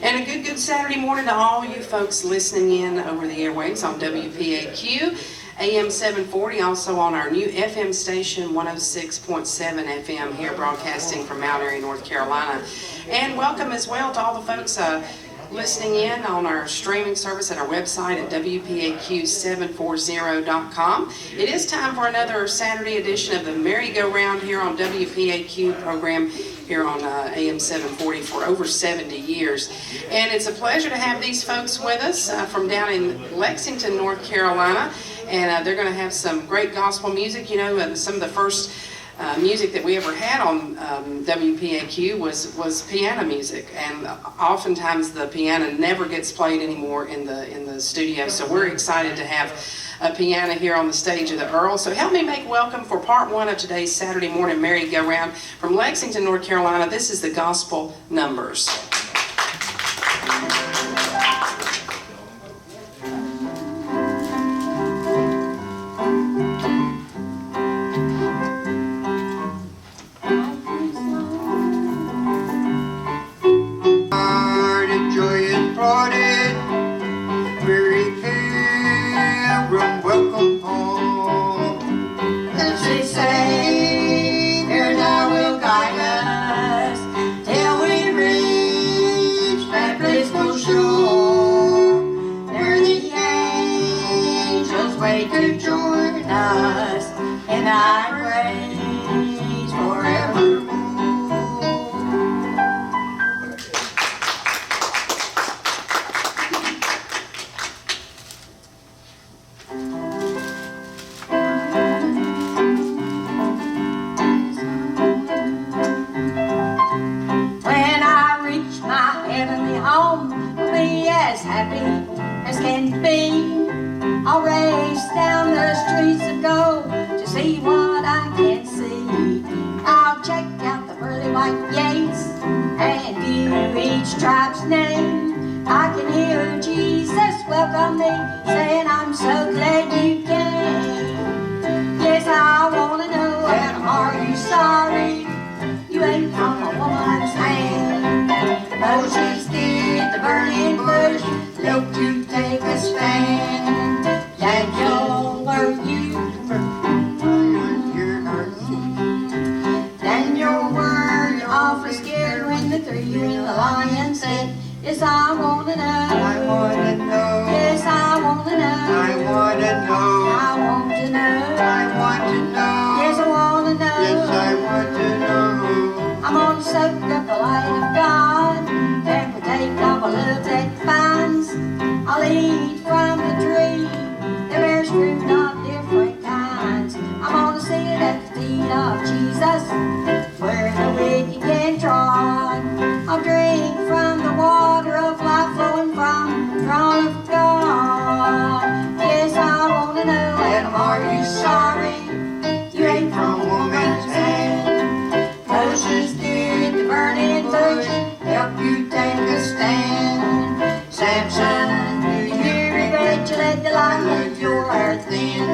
And a good Saturday morning to all you folks listening in over the airwaves on WPAQ, AM 740, also on our new FM station, 106.7 FM here broadcasting from Mount Airy, North Carolina. And welcome as well to all the folks listening in on our streaming service at our website at WPAQ740.com. It is time for another Saturday edition of the Merry-Go-Round here on WPAQ program here on AM 740 for over 70 years. And it's a pleasure to have these folks with us from down in Lexington, North Carolina. And they're going to have some great gospel music. You know, some of the first music that we ever had on WPAQ was piano music, and oftentimes the piano never gets played anymore in the studio. So we're excited to have a piano here on the stage of the Earl. So help me make welcome for part one of today's Saturday morning merry-go-round from Lexington, North Carolina. This is the Gospel Numbers. To join us in thy praise forevermore. When I reach my heavenly home, I'll be as happy as can be. I'll race down the streets of gold to see what I can see. I'll check out the pearly white gates and view each tribe's name. I can hear Jesus welcome me, saying, I'm so glad you came. Yes, I want to know, Adam, are you sorry you ain't from a woman's hand? Moses did the burning bush, look to take a stand. That your word you then your word you're awfully scared when the three in the lion said, yes, I want to know. I want to know. Yes, I want to know. I want to know. I want to know. I want to know. Yes, I want to know. Yes, I want to know. I'm going to soak up the light of God and partake of a love that binds. I'll eat from the tree. There's fruit of different kinds. I'm gonna sit at the feet of Jesus, where the wicked can trod. I'll drink from the water of life flowing from the throne of God. Yes, I wanna know, Adam, are you sorry you ain't from a woman's hand? Moses did the burning bush, help you take a stand. Samson, do you regret you let the light of your earth in?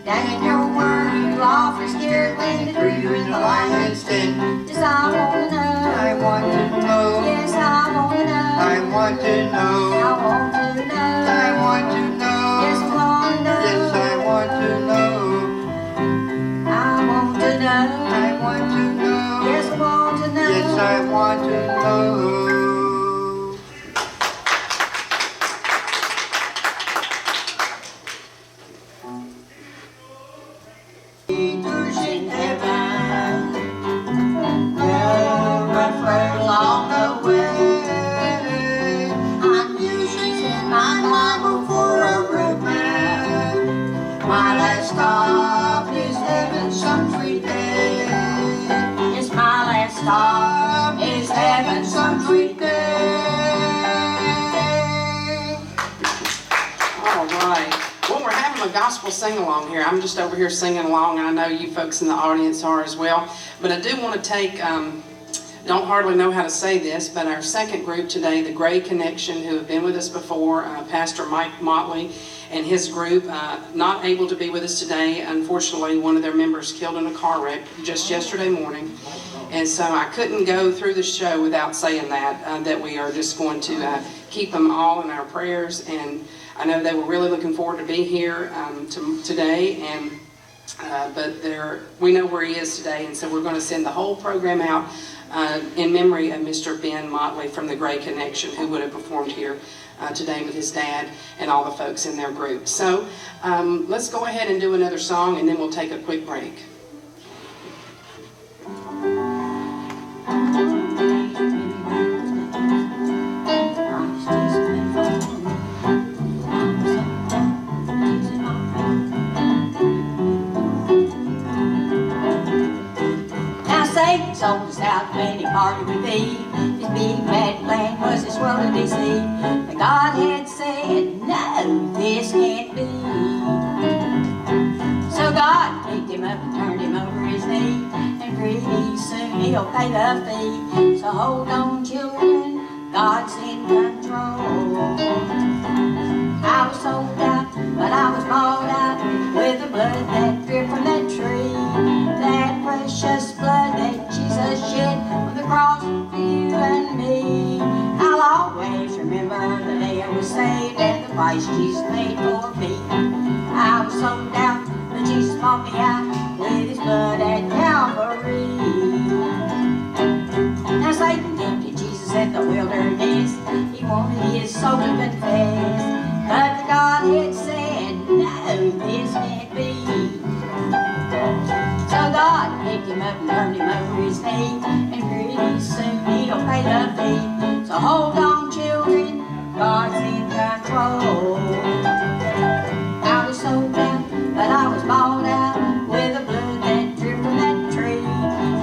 Dang your word, you awfully scared when the crew in the lion's den. Yes, I want to know. I want to know. Yes, I want to know. I want to know. I want to know. I want to know. Yes, I want to know. Yes, I want to know. I want to know. I want to know. Yes, I want to know. Yes, I want to know. Gospel sing-along here. I'm just over here singing along, and I know you folks in the audience are as well. But I do want to take, don't hardly know how to say this, but our second group today, the Gray Connection, who have been with us before, Pastor Mike Motley and his group, not able to be with us today. Unfortunately, one of their members killed in a car wreck just yesterday morning. And so I couldn't go through the show without saying that we are just going to keep them all in our prayers. And I know they were really looking forward to being here today, and but we know where he is today, and so we're going to send the whole program out in memory of Mr. Ben Motley from the Gray Connection, who would have performed here today with his dad and all the folks in their group. So let's go ahead and do another song, and then we'll take a quick break. Sold us out when he parted with thee. His big bad plan was this world to deceive. But God had said, no, this can't be. So God picked him up and turned him over his knee, and pretty soon he'll pay the fee. So hold on, children, God's in control. I was sold out, but I was bought out with the blood that dripped from that tree. That precious blood that Jesus shed on the cross for you and me. I'll always remember the day I was saved and the price Jesus paid for me. I was sold out, but Jesus bought me out with his blood at Calvary. Now Satan tempted Jesus at the wilderness. He wanted his soul to confess, but God had said, no, this can't be. So God picked him up and turned him over his knee, and pretty soon he'll pay the fee. So hold on, children, God's in control. I was sold out, but I was bought out with the blood that dripped from that tree.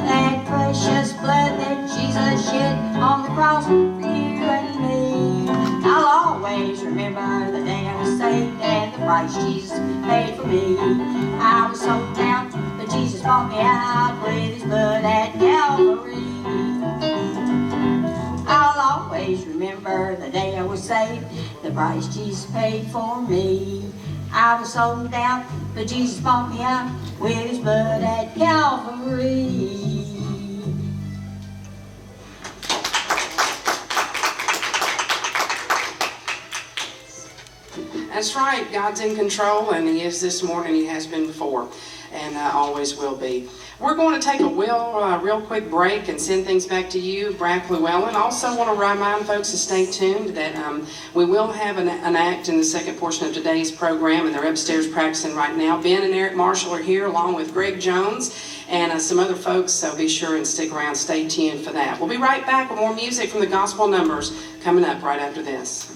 That precious blood that Jesus shed on the cross for you and me. I'll always remember the day I was saved and the price Jesus paid for me. I was sold out, but Jesus bought me out with his blood at Calvary. I'll always remember the day I was saved, the price Jesus paid for me. I was sold out, but Jesus bought me out with his blood at Calvary. That's right, God's in control, and he is this morning, he has been before, and always will be. We're going to take a real quick break and send things back to you, Brack Llewellyn. Also want to remind folks to stay tuned that we will have an act in the second portion of today's program, and they're upstairs practicing right now. Ben and Eric Marshall are here along with Greg Jones and some other folks, so be sure and stick around, stay tuned for that. We'll be right back with more music from the Gospel Numbers coming up right after this.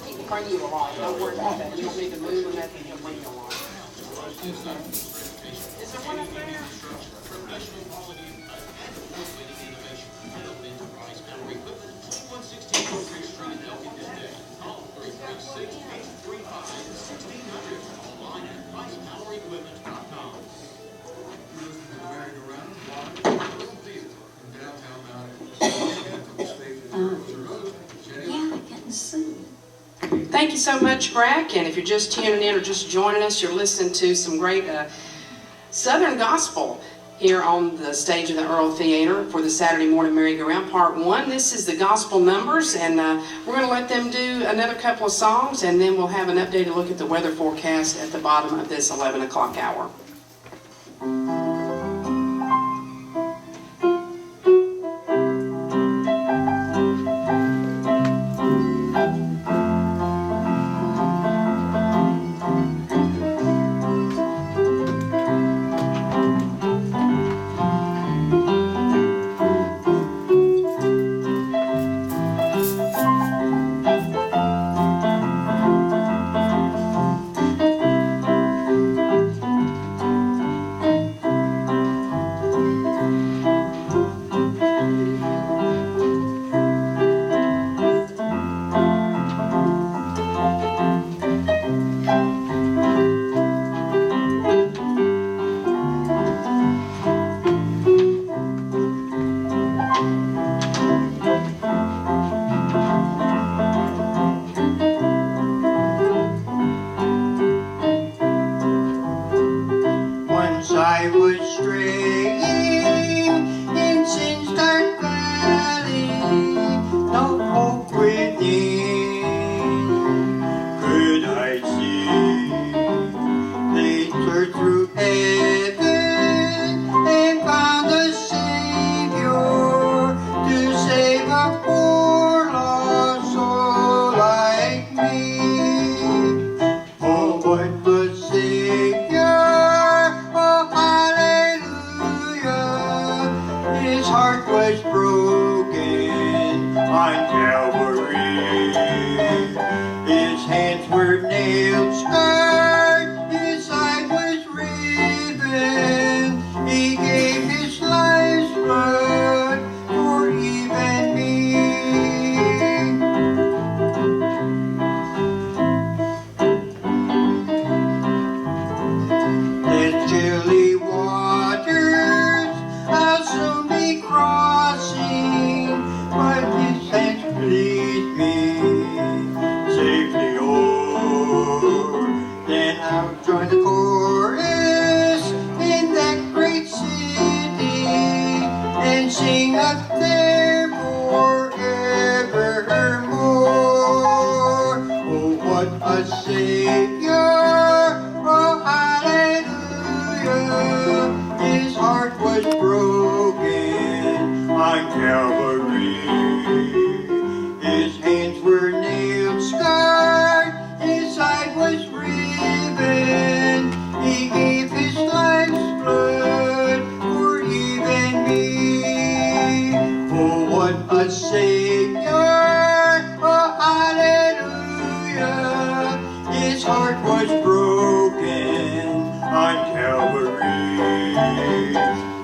He can bring you along. Don't worry about that. You don't need to move or nothing. He'll bring you along. Is there one up there? Thank you so much, Brack. And if you're just tuning in or just joining us, you're listening to some great Southern gospel here on the stage of the Earl Theater for the Saturday Morning Merry-Go-Round Part 1. This is the Gospel Numbers, and we're going to let them do another couple of songs, and then we'll have an updated look at the weather forecast at the bottom of this 11 o'clock hour. hands were nailed, scarred, his side was riven. He gave his life's blood for even me. The chilly waters I'll soon be crossing, but his hands please me safely o'er. Then I'll join the chorus in that great city and sing up there forevermore. Oh, what a Savior! Oh, hallelujah! His heart was broken on Calvary. His hands were nailed, scarred, his side was riven. He gave his life's blood for even me. Oh, what a Savior! Oh, hallelujah! His heart was broken on Calvary.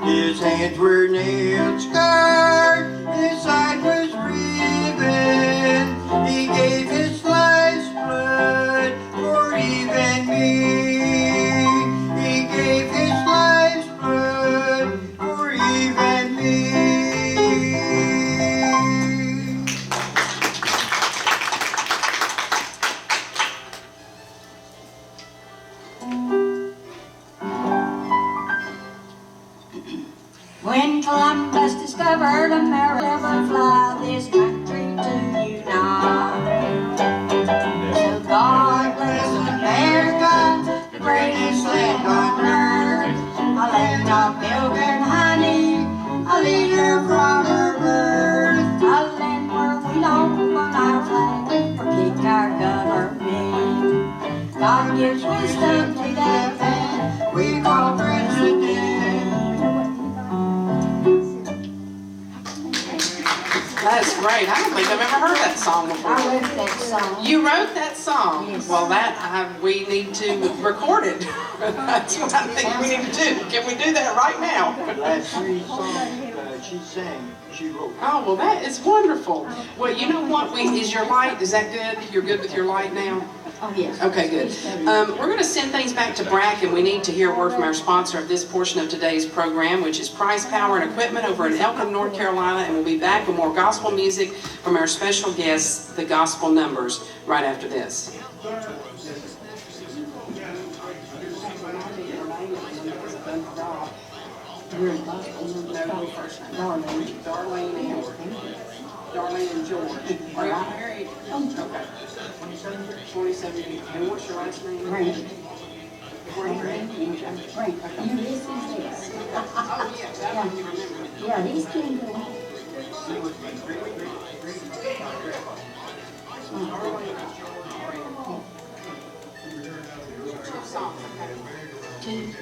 His hands were nailed, scarred, his side was riven. He gave his life's blood for even me. He gave his life's blood for even me. When Columbus discovered America, fly this country to unite. So God bless America, the greatest land on earth. A land of milk and honey, a leader from her birth. A land where we don't burn our flag or kick our government. God gives wisdom to that man we call president. That's great. I don't think I've ever heard that song before. I wrote that song. You wrote that song? Yes. Well, we need to record it. That's what I think we need to do. Can we do that right now? The last 3 songs she sang, she wrote. Oh, well, that is wonderful. Well, you know what? Is your light, is that good? You're good with your light now? Oh, yes. Okay, good. We're going to send things back to Brack, and we need to hear a word from our sponsor of this portion of today's program, which is Price, Power, and Equipment over in Elkin, North Carolina, and we'll be back with more gospel music from our special guests, the Gospel Numbers, right after this. Darlene and George. Are y'all married? Okay. 27 years. And what's your last name? Grant. Grant. Grant. Ulysses, yes. Oh, yeah, that one you remember. Yeah, these came to me.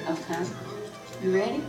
Okay. You ready?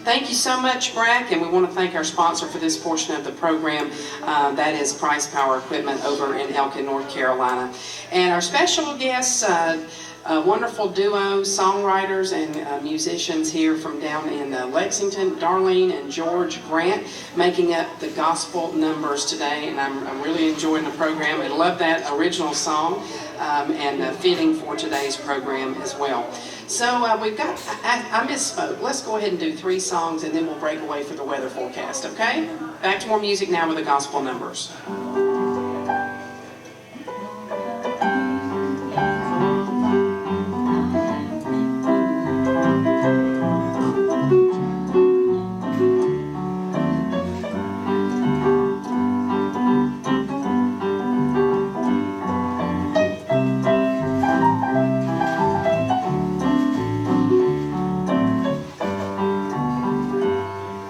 Thank you so much, Brack, and we want to thank our sponsor for this portion of the program. That is Price Power Equipment over in Elkin, North Carolina. And our special guests, a wonderful duo, songwriters and musicians here from down in Lexington, Darlene and George Grant, making up the Gospel Numbers today. And I'm really enjoying the program. I love that original song and fitting for today's program as well. So we've got, I misspoke. Let's go ahead and do 3 songs and then we'll break away for the weather forecast, okay? Back to more music now with the Gospel Numbers.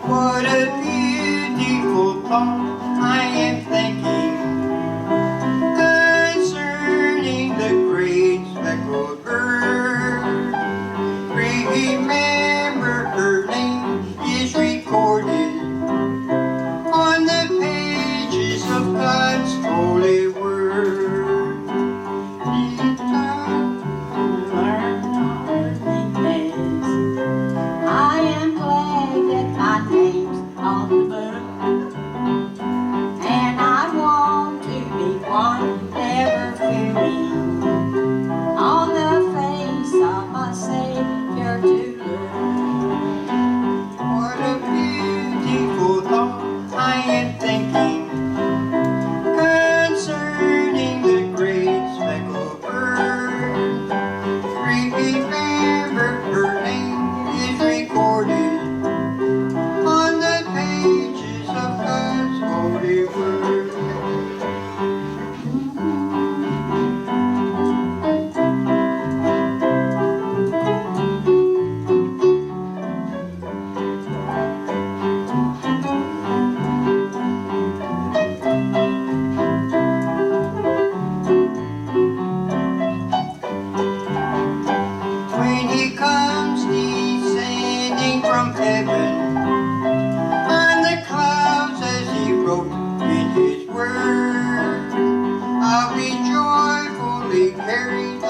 What a beautiful thought I am thinking concerning the great speckled bird. Remember her name is recorded on the pages of God's holy word.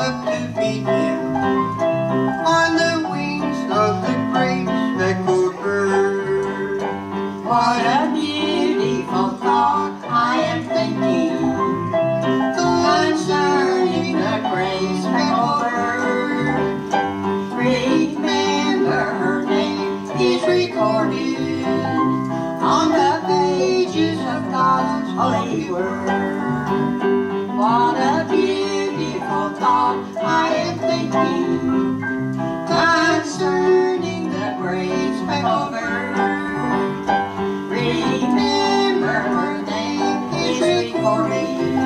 up to meet him on the wings of the great speckled bird. What a beautiful thought I am thinking concerning the great speckled bird. Remember her name is recorded on the pages of God's holy word. What a beautiful thought I am thinking concerning the great speckled bird. Remember her name is recorded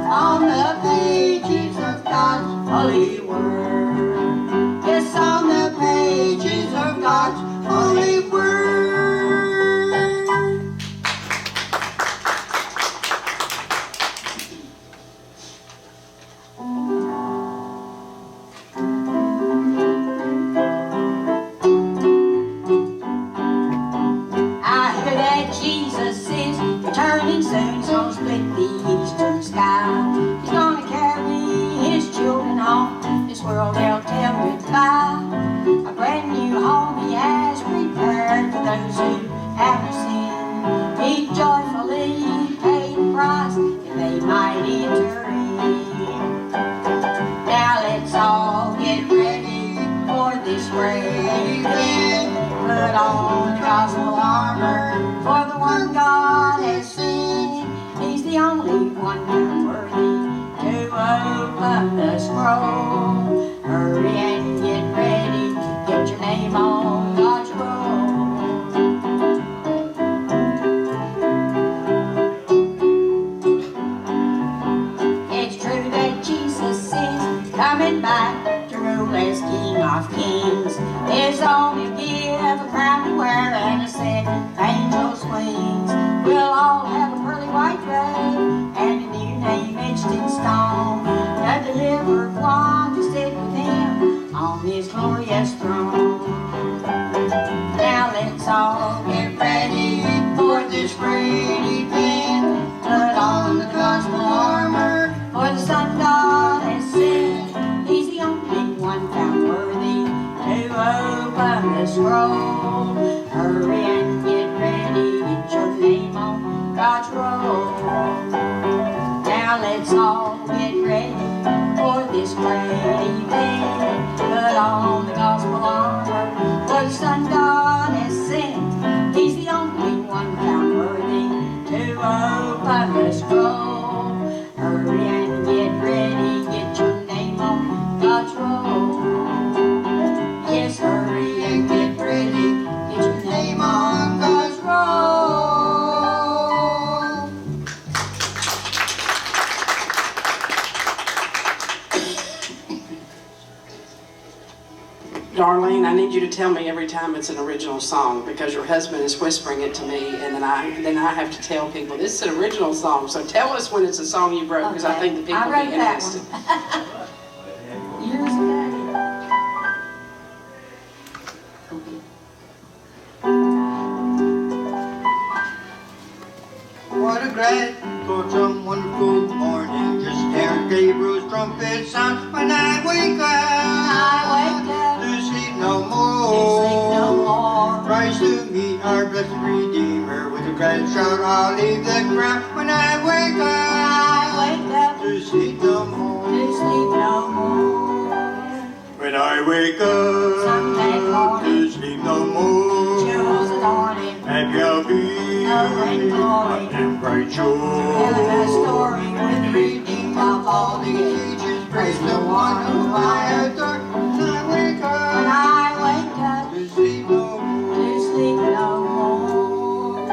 on the pages of God's holy word. Yes, on the pages of God's holy word. I hear that Jesus is returning soon, so split the eastern sky. He's gonna carry his children home, this world they'll tell goodbye. A brand new home he has prepared for those who haven't seen. He joyfully paid the price that they might enter in. Now let's all get ready for this great event. Put on the gospel armor for the one God has sent. He's the only one found worthy to open the scroll. Hurry and get ready, get your name on God's roll. It's true that Jesus is coming back to rule as King of Kings. His only give a crown to wear and a set of angel's wings. We'll all have a pearly white robe and a new name etched in stone. The delivered one to sit with him on his glorious throne. Now let's all get ready for this great event. Put on the gospel armor for the Son God has sent. He's the only one found worthy to open the scroll. Hurry and get ready, get your name on God's roll. Now let's all get ready for this great event. Put on the gospel armor for the Son God has sent. He's the only one found worthy to open the scroll. Hurry and get ready, get your name on God's roll. Yes, hurry and get ready, get your name on God's roll. Darlene, I need you to tell me every time it's an original song, because your husband is whispering it to me, and then I have to tell people this is an original song. So tell us when it's a song you wrote, because I think the people I will wrote be that interested. one. Years ago. What a glad thought, some wonderful morning. Just hear Gabriel's trumpet sound when I wake up. To sleep no more. Rise to meet our blessed Redeemer. With a glad shout I'll leave the ground when I wake up. To sleep no more. When I wake up, to sleep no more. Happy I'll be on bright shore. Telling a story with the redeemed of all the ages. Praise the one whom I adore. When I wake up, to sleep no more.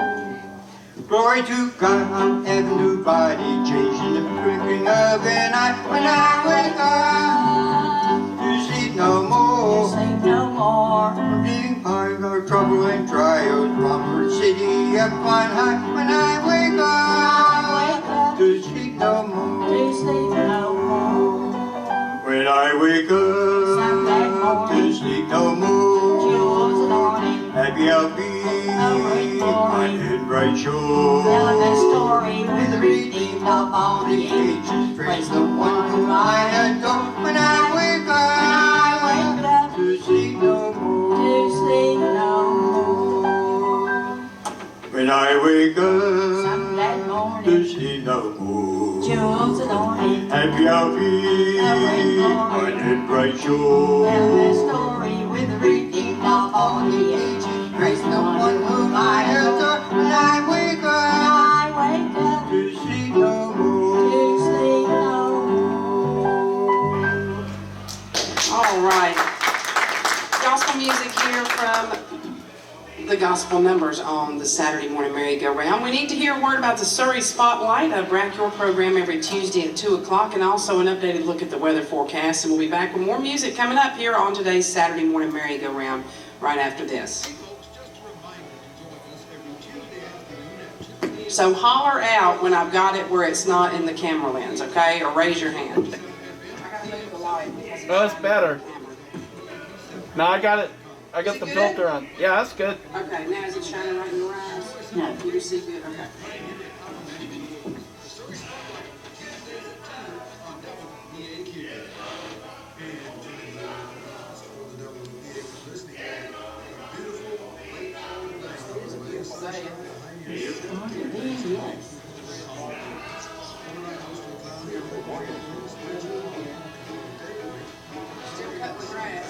Glory to God, heaven to body, changed in the twinkling of an eye. When I wake up, to sleep no more. Forgetting part of trouble and trials, Romford City up on high. When I wake up, to sleep no more. When I wake up, to sleep no more. Happy I'll be on bright shore. Telling a story with With the redeemed of all the ages, praise the one whom I adore. wake up some glad to morning, see no more. jewels adorning, Happy I'll be on that bright shore. tell the story with the redeemed of all the ages. Praise the one whom I adore. When I wake up I wake up to see no more. to see no more. All right. Gospel music here from the Gospel Numbers on the Saturday morning merry-go-round. We need to hear a word about the Surrey Spotlight, a BRAC Your program every Tuesday at 2 o'clock, and also an updated look at the weather forecast. And we'll be back with more music coming up here on today's Saturday morning merry-go-round right after this. So holler out when I've got it where it's not in the camera lens, okay? Or raise your hand. I gotta move the light. Oh, it's better. No, I got it. I got Is the it filter good? on. Yeah, that's good. Okay, now is it shining right in your eyes? No. You see good? Okay. Yes. Still cutting the grass.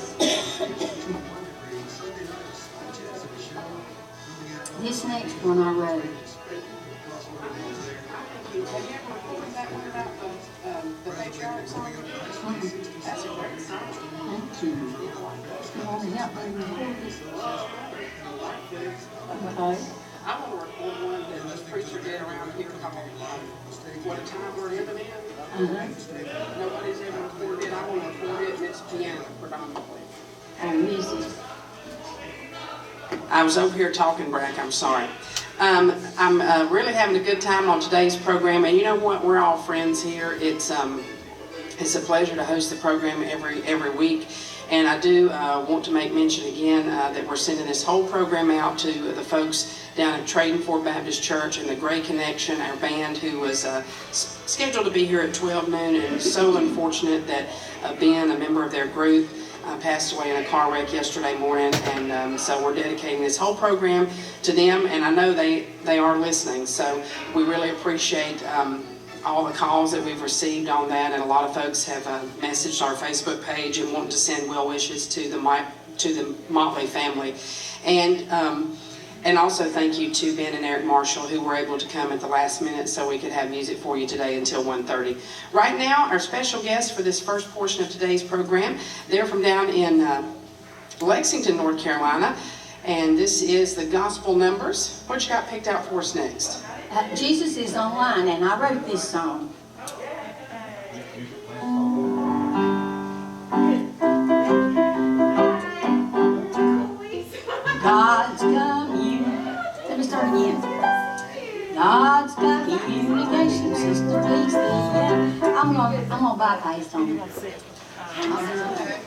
This next one I wrote. Have you ever recorded that one about the patriotic song? That's a great song. Thank you. You want to help me record this? Okay. I want to record one that the preacher did around here called What a Time We're Living In. Nobody's ever recorded it. I want to record it, and it's piano predominantly. On music. I was over here talking, Brack, I'm sorry. I'm really having a good time on today's program, and you know what? We're all friends here. It's a pleasure to host the program every week. And I do want to make mention again that we're sending this whole program out to the folks down at Trading Ford Baptist Church and the Gray Connection, our band, who was scheduled to be here at 12 noon, and so unfortunate that Ben, a member of their group, passed away in a car wreck yesterday morning, and so we're dedicating this whole program to them, and I know they are listening, so we really appreciate all the calls that we've received on that, and a lot of folks have messaged our Facebook page and want to send well wishes to the Motley family. And also thank you to Ben and Eric Marshall, who were able to come at the last minute so we could have music for you today until 1:30. Right now, our special guests for this first portion of today's program, they're from down in Lexington, North Carolina, and this is the Gospel Numbers. What you got picked out for us next? Jesus is online, and I wrote this song. God's let me start again. God's communication system leads the end. I'm gonna bypass on it.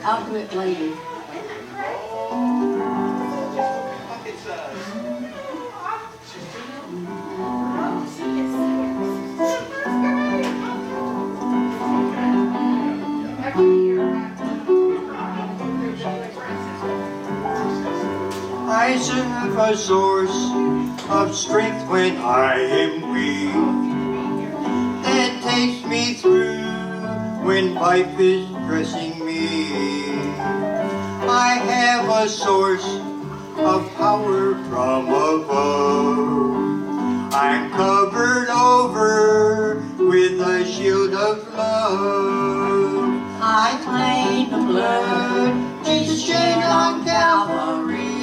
I'll do it later. I serve a source of strength when I am weak, that takes me through when life is pressing me. I have a source of power from above. I'm covered over with a shield of love. I claim the blood Jesus shed on Calvary.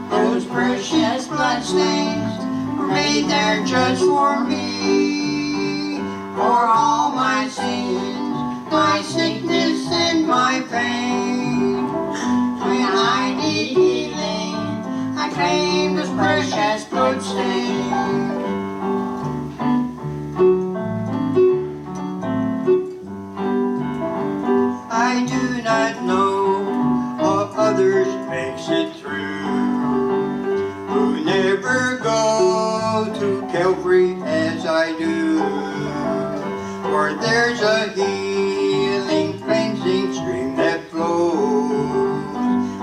Those precious bloodstains were made there just for me. For all my sins, my sickness and my pain. When I need healing, I claim this precious bloodstain. I do not know how others makes it through, who never go to Calvary as I do. For there's a healing, cleansing stream that flows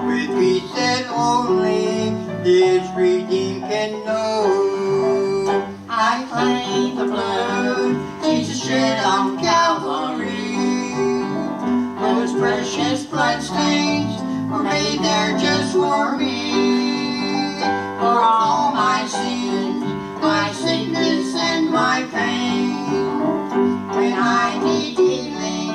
with peace that only His redeemed can know. laid there just for me. For all my sins, my sickness and my pain. When I need healing,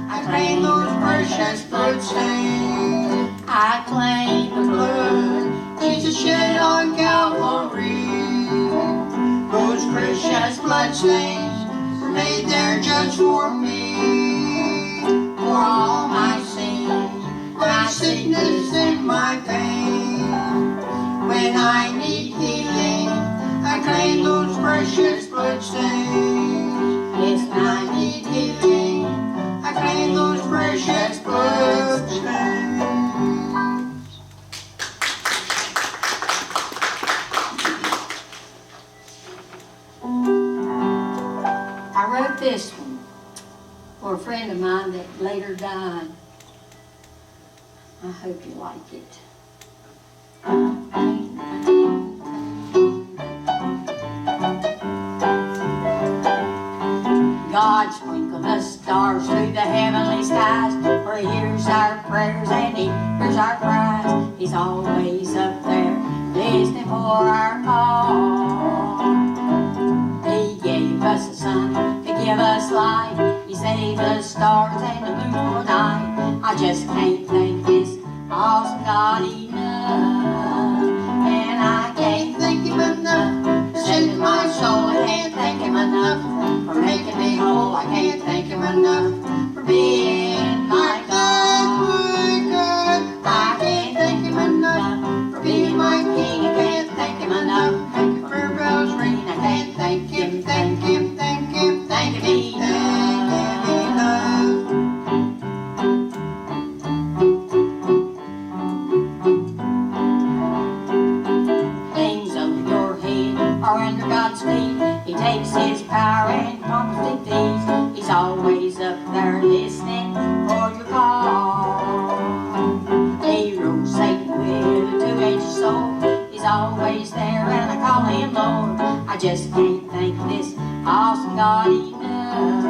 I claim those precious bloodstains. I claim the blood Jesus shed on Calvary. Those precious bloodstains were laid there just for me. For all my sins, my sickness and my pain. When I need healing, I claim those precious bloodstains. Yes, when I need healing, I claim those precious bloodstains. I wrote this one for a friend of mine that later died. I hope you like it. God sprinkled the stars through the heavenly skies, for He hears our prayers and He hears our cries. He's always up there, listening for our call. He gave us the sun to give us light. He saved the stars and the moon for night. I just can't thank this awesome God enough. And I can't thank Him enough for saving my soul. I can't thank Him enough for making me whole. I can't thank Him enough for being my God, my God. I can't thank Him enough for being my King. I can't thank Him enough for making prayer bells ring. I can't thank Him, thank Him, thank Him, thank Him enough. Things over your head are under God's feet. He takes His power and calms defeats. He's always up there listening for your call. He rules Satan with a two-edged sword. He's always there and I call Him Lord. I just can't thank this awesome God enough.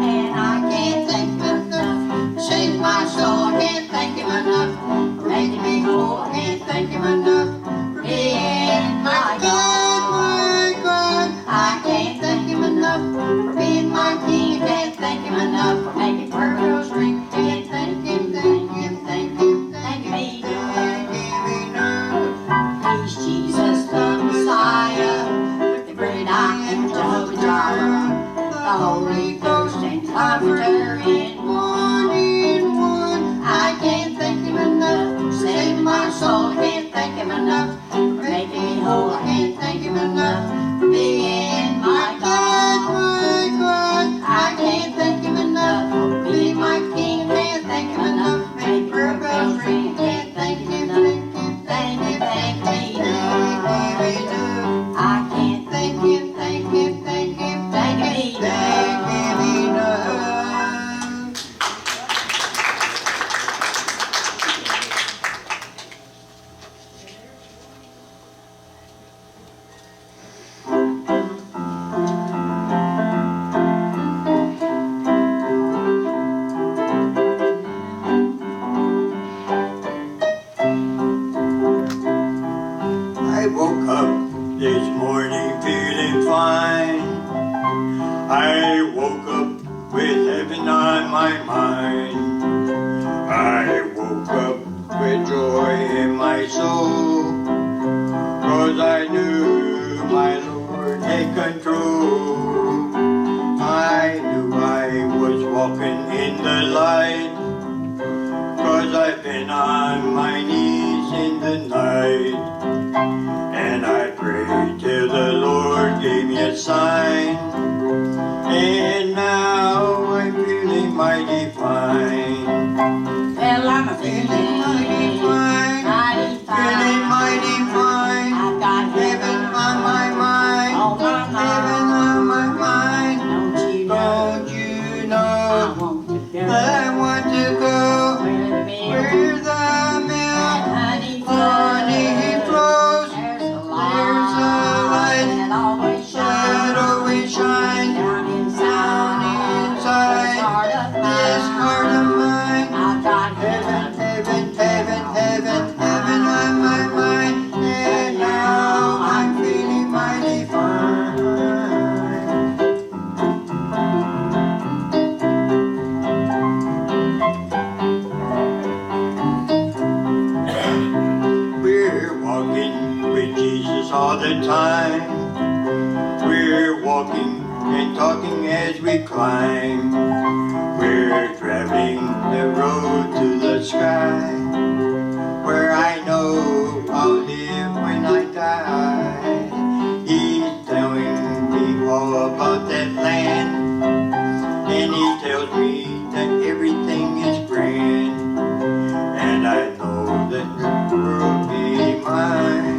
And I can't thank Him enough for saving my soul. I can't thank Him enough for making me whole. I can't thank Him enough for being my God, my God. I can't thank Him enough for being my King. I can't thank Him enough for making prayer bells ring. I can't thank Him, thank Him, thank Him, thank Him enough. He's Jesus the Messiah, the great I am, Jehovah Jireh, the Holy Ghost and Comforter in one, in one. I can't thank Him enough for saving my soul. I can't thank Him enough for making me whole. I can't thank Him enough for being my God, my God. I can't thank Him enough for being my King. I can't thank Him enough for making prayer bells ring. I can't thank Him, thank Him, thank Him, thank Him enough. I can't thank Him, thank Him, thank Him, thank Him enough. I woke up this morning feeling fine. I woke up with heaven on my mind. I woke up with joy in my soul, 'cause I knew my Lord had control. I knew I was walking in the light, 'cause I've been on my knees in the night. And I prayed till the Lord gave me a sign. And now I'm feeling mighty fine. Well, I'm feeling mighty fine. Feeling mighty fine. I've got heaven on my mind. Heaven on my mind. Don't you know that I want to go where the milk and honey flows. There's a light that always shines down inside this heart of mine. I've got heaven, heaven, heaven the time. We're walking and talking as we climb. We're traveling the road to the sky, where I know I'll live when I die. He's telling me all about that land, and he tells me that everything is grand, and I know that the world be mine.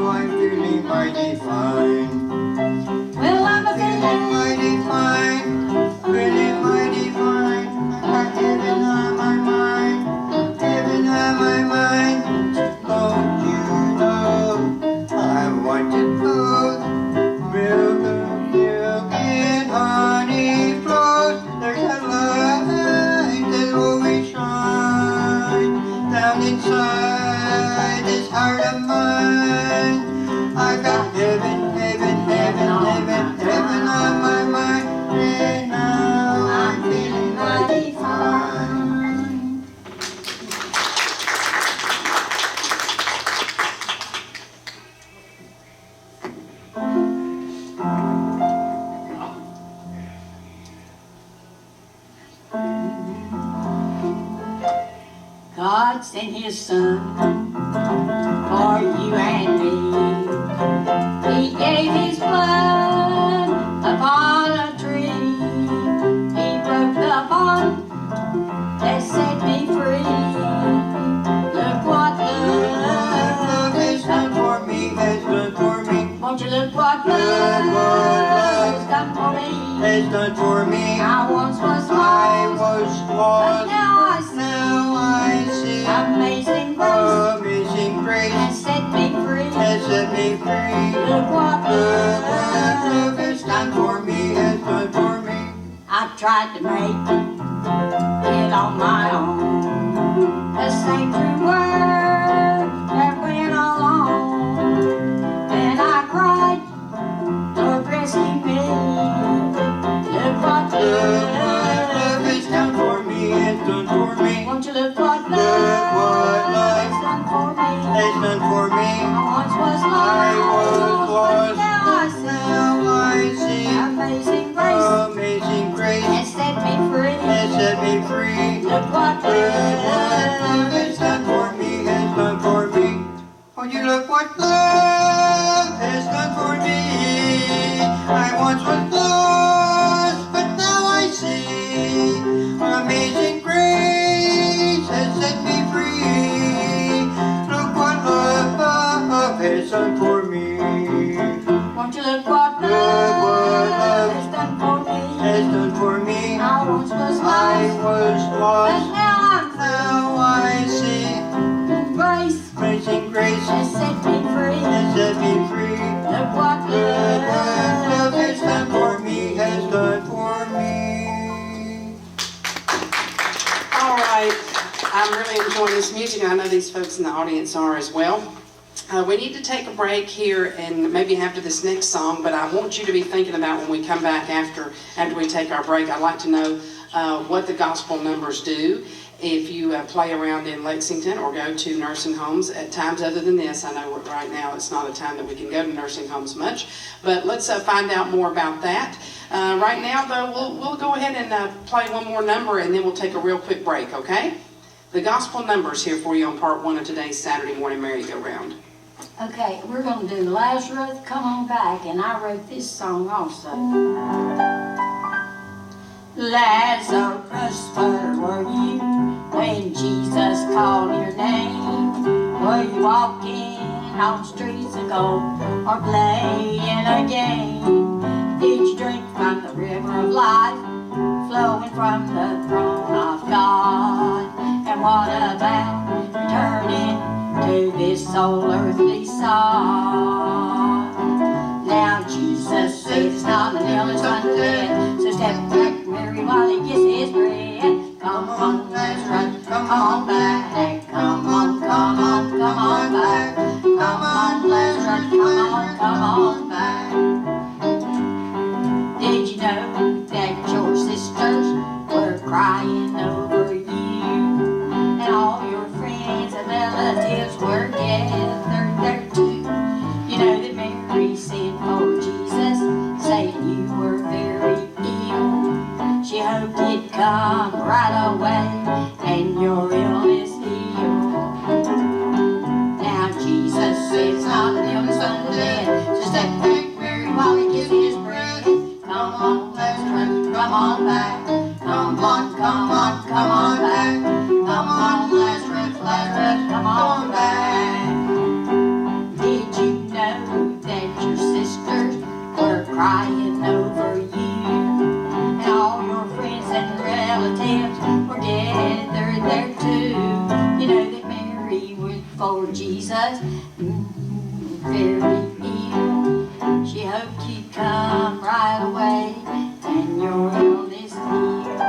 I'm feeling mighty fine. Well, I'm a Feeling feeling mighty fine. Feeling mighty fine. I got heaven on my mind. Heaven on my mind. Don't you know I want to go? Milk and honey flows. There's a light that always shines down inside this heart of mine. I got heaven, heaven, heaven, heaven, heaven on my mind. And now I'm feeling mighty fine. God sent his son for you and me. He gave his blood upon a tree. He broke the bond that set me free. Look what love Has done for me, has done for me, Won't you look what love has done for me? has done for me. I once was I lost, was but lost, now I see. now I see. Amazing grace Amazing grace has set me free. has set me free. Look what Love love has done for me, has done for me. I tried to make it on my own. The same true word that went along. Then I cried, Lord rescue me. Look what Love love has done for me, has done for me, Won't you look what Look what love love has done for me? has done for me. I once was I was lost, lost, but now I see. now I see. Amazing grace Amazing grace has set me free. has set me free. Look what Look what love love has done for me, has done for me. Would you look what love has done for me? I once was lost, but now I see. Amazing grace has set me free. Look what love has done for me. Won't you look what Look what love love has done for me? has done for me. I once was I lost, was but lost, now I'm now I see. free. Grace Amazing grace has set me free. has set me free. Look what Look what love has love done for me, has done for me. All right, I'm really enjoying this music. I know these folks in the audience are as well. We need to take a break here and maybe after this next song, but I want you to be thinking about when we come back after we take our break. I'd like to know what the gospel numbers do. If you play around in Lexington or go to nursing homes at times other than this, I know right now it's not a time that we can go to nursing homes much, but let's find out more about that. Right now, though, we'll go ahead and play one more number and then we'll take a real quick break, okay? The gospel numbers here for you on part one of today's Saturday morning merry-go-round. Okay, we're going to do Lazarus, Come On Back, and I wrote this song also. Lazarus, where were you when Jesus called your name? Were you walking on streets of gold or playing a game? Did you drink from the river of life flowing from the throne of God? And what about returning to this old earthly song? Now Jesus said it's not until it's undead, so step back, Mary, while he gets his bread. Come on, Lazarus, come on back. Come on, come on, come on back. Come on, Lazarus, come on back. Did you know that your sisters were crying over you? And all your friends and relatives were gathered there She hoped he'd come right away and your illness healed. Now Jesus says not them son to bed, so step back Mary while he gives his breath. Come on, Lazarus, come on back. Come on, come on, come on back. Come on, Lazarus, Lazarus, come on back. Did you know that your sisters were crying over you? And all your friends and relatives were gathered there too. You know that Mary went for Jesus, very ill. She hoped he'd come right away and your illness healed.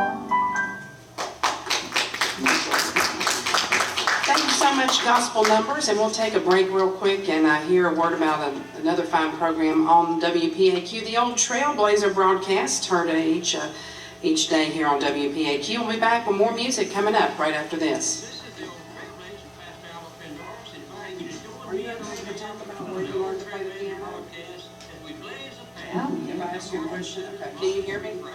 Thank you so much, Gospel Numbers, and we'll take a break real quick and hear a word about another fine program on WPAQ, the old Trailblazer broadcast, heard each day here on WPAQ. We'll be back with more music coming up right after this. Are you able to talk about where you learned to play the piano? Yeah. If I ask you a question, okay. Can you hear me? We're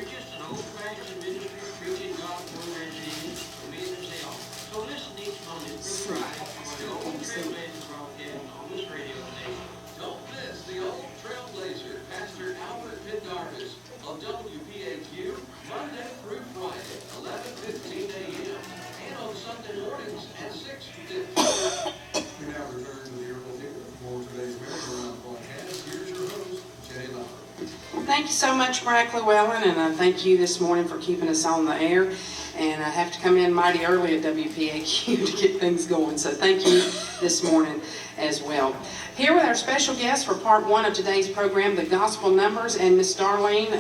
just an old-fashioned ministry preaching God's word as it is, for me and himself. So listen each Monday through Friday for the old Trailblazer broadcast on this radio station. Don't miss the old Trailblazer, Pastor Albert Pitdarvis of WPAQ, Monday through Friday, 11:15 a.m. and on Sunday mornings at 6:15. We now return to the Earble Theater for today's Merry-Go-Round broadcast. Here's your host, Jenny Lowry. Thank you so much, Mariah Llewellyn, and thank you this morning for keeping us on the air. And I have to come in mighty early at WPAQ to get things going, so thank you this morning as well. Here with our special guest for part one of today's program, the Gospel Numbers, and Miss Darlene.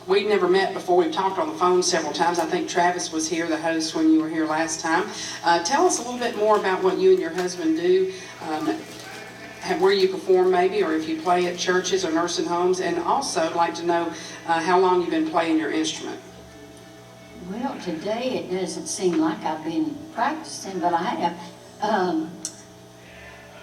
We've never met before. We've talked on the phone several times. I think Travis was here, the host, when you were here last time. Tell us a little bit more about what you and your husband do, where you perform maybe, or if you play at churches or nursing homes, and also I'd like to know how long you've been playing your instrument. Well, today it doesn't seem like I've been practicing, but I have.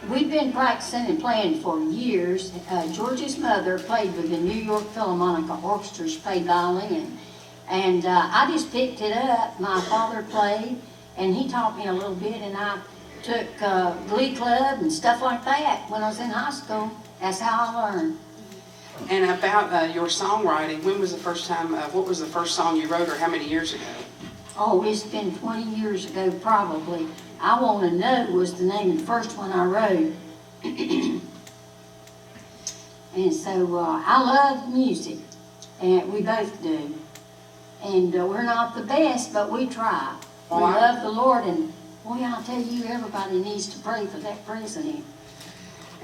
We've been practicing and playing for years. George's mother played with the New York Philharmonic Orchestra. She played violin. And I just picked it up. My father played, and he taught me a little bit, and I took glee club and stuff like that when I was in high school. That's how I learned. And about your songwriting, when was the first time, what was the first song you wrote, or how many years ago? Oh, it's been 20 years ago, probably. I Want to Know was the name of the first one I wrote. And so I love music, and we both do. And we're not the best, but we try. We love the Lord, and boy, I'll tell you, everybody needs to pray for that president.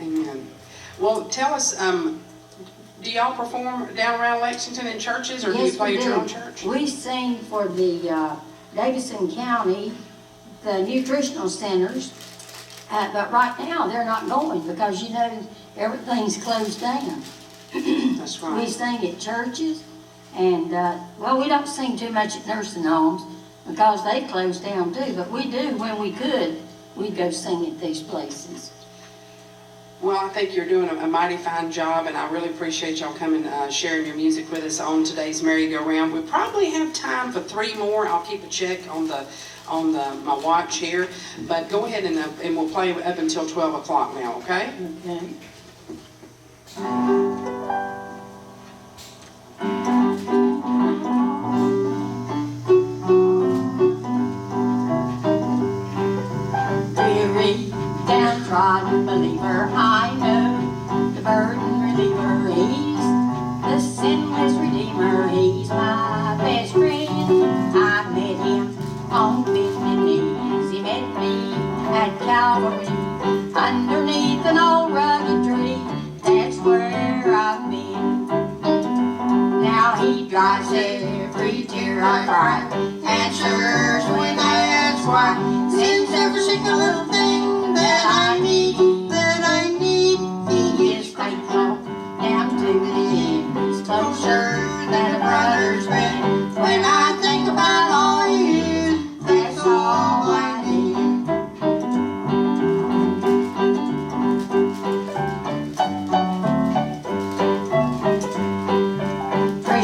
Amen. Well, tell us, do y'all perform down around Lexington in churches, or do you play at your own church? We sing for the Davidson County, the nutritional centers, but right now they're not going because, you know, everything's closed down. That's right. We sing at churches, and, well, we don't sing too much at nursing homes because they closed down too, but we do when we could. We'd go sing at these places. Well, I think you're doing a mighty fine job, and I really appreciate y'all coming, sharing your music with us on today's Merry-Go-Round. We probably have time for 3 more. I'll keep a check on my watch here, but go ahead and we'll play up until 12 o'clock now, okay? Okay. Weary, downtrodden believer, I know the burden reliever, he's the sinless redeemer, he's my best friend. I met him on bended knees, he met me at Calvary, underneath an old rugged tree, that's where I've been. Now he dries every tear I cry, answers when I ask why, sends every single little thing that I need, he is faithful down to the end, he's closer than a brother's been. When I think about all he is, that's all I need.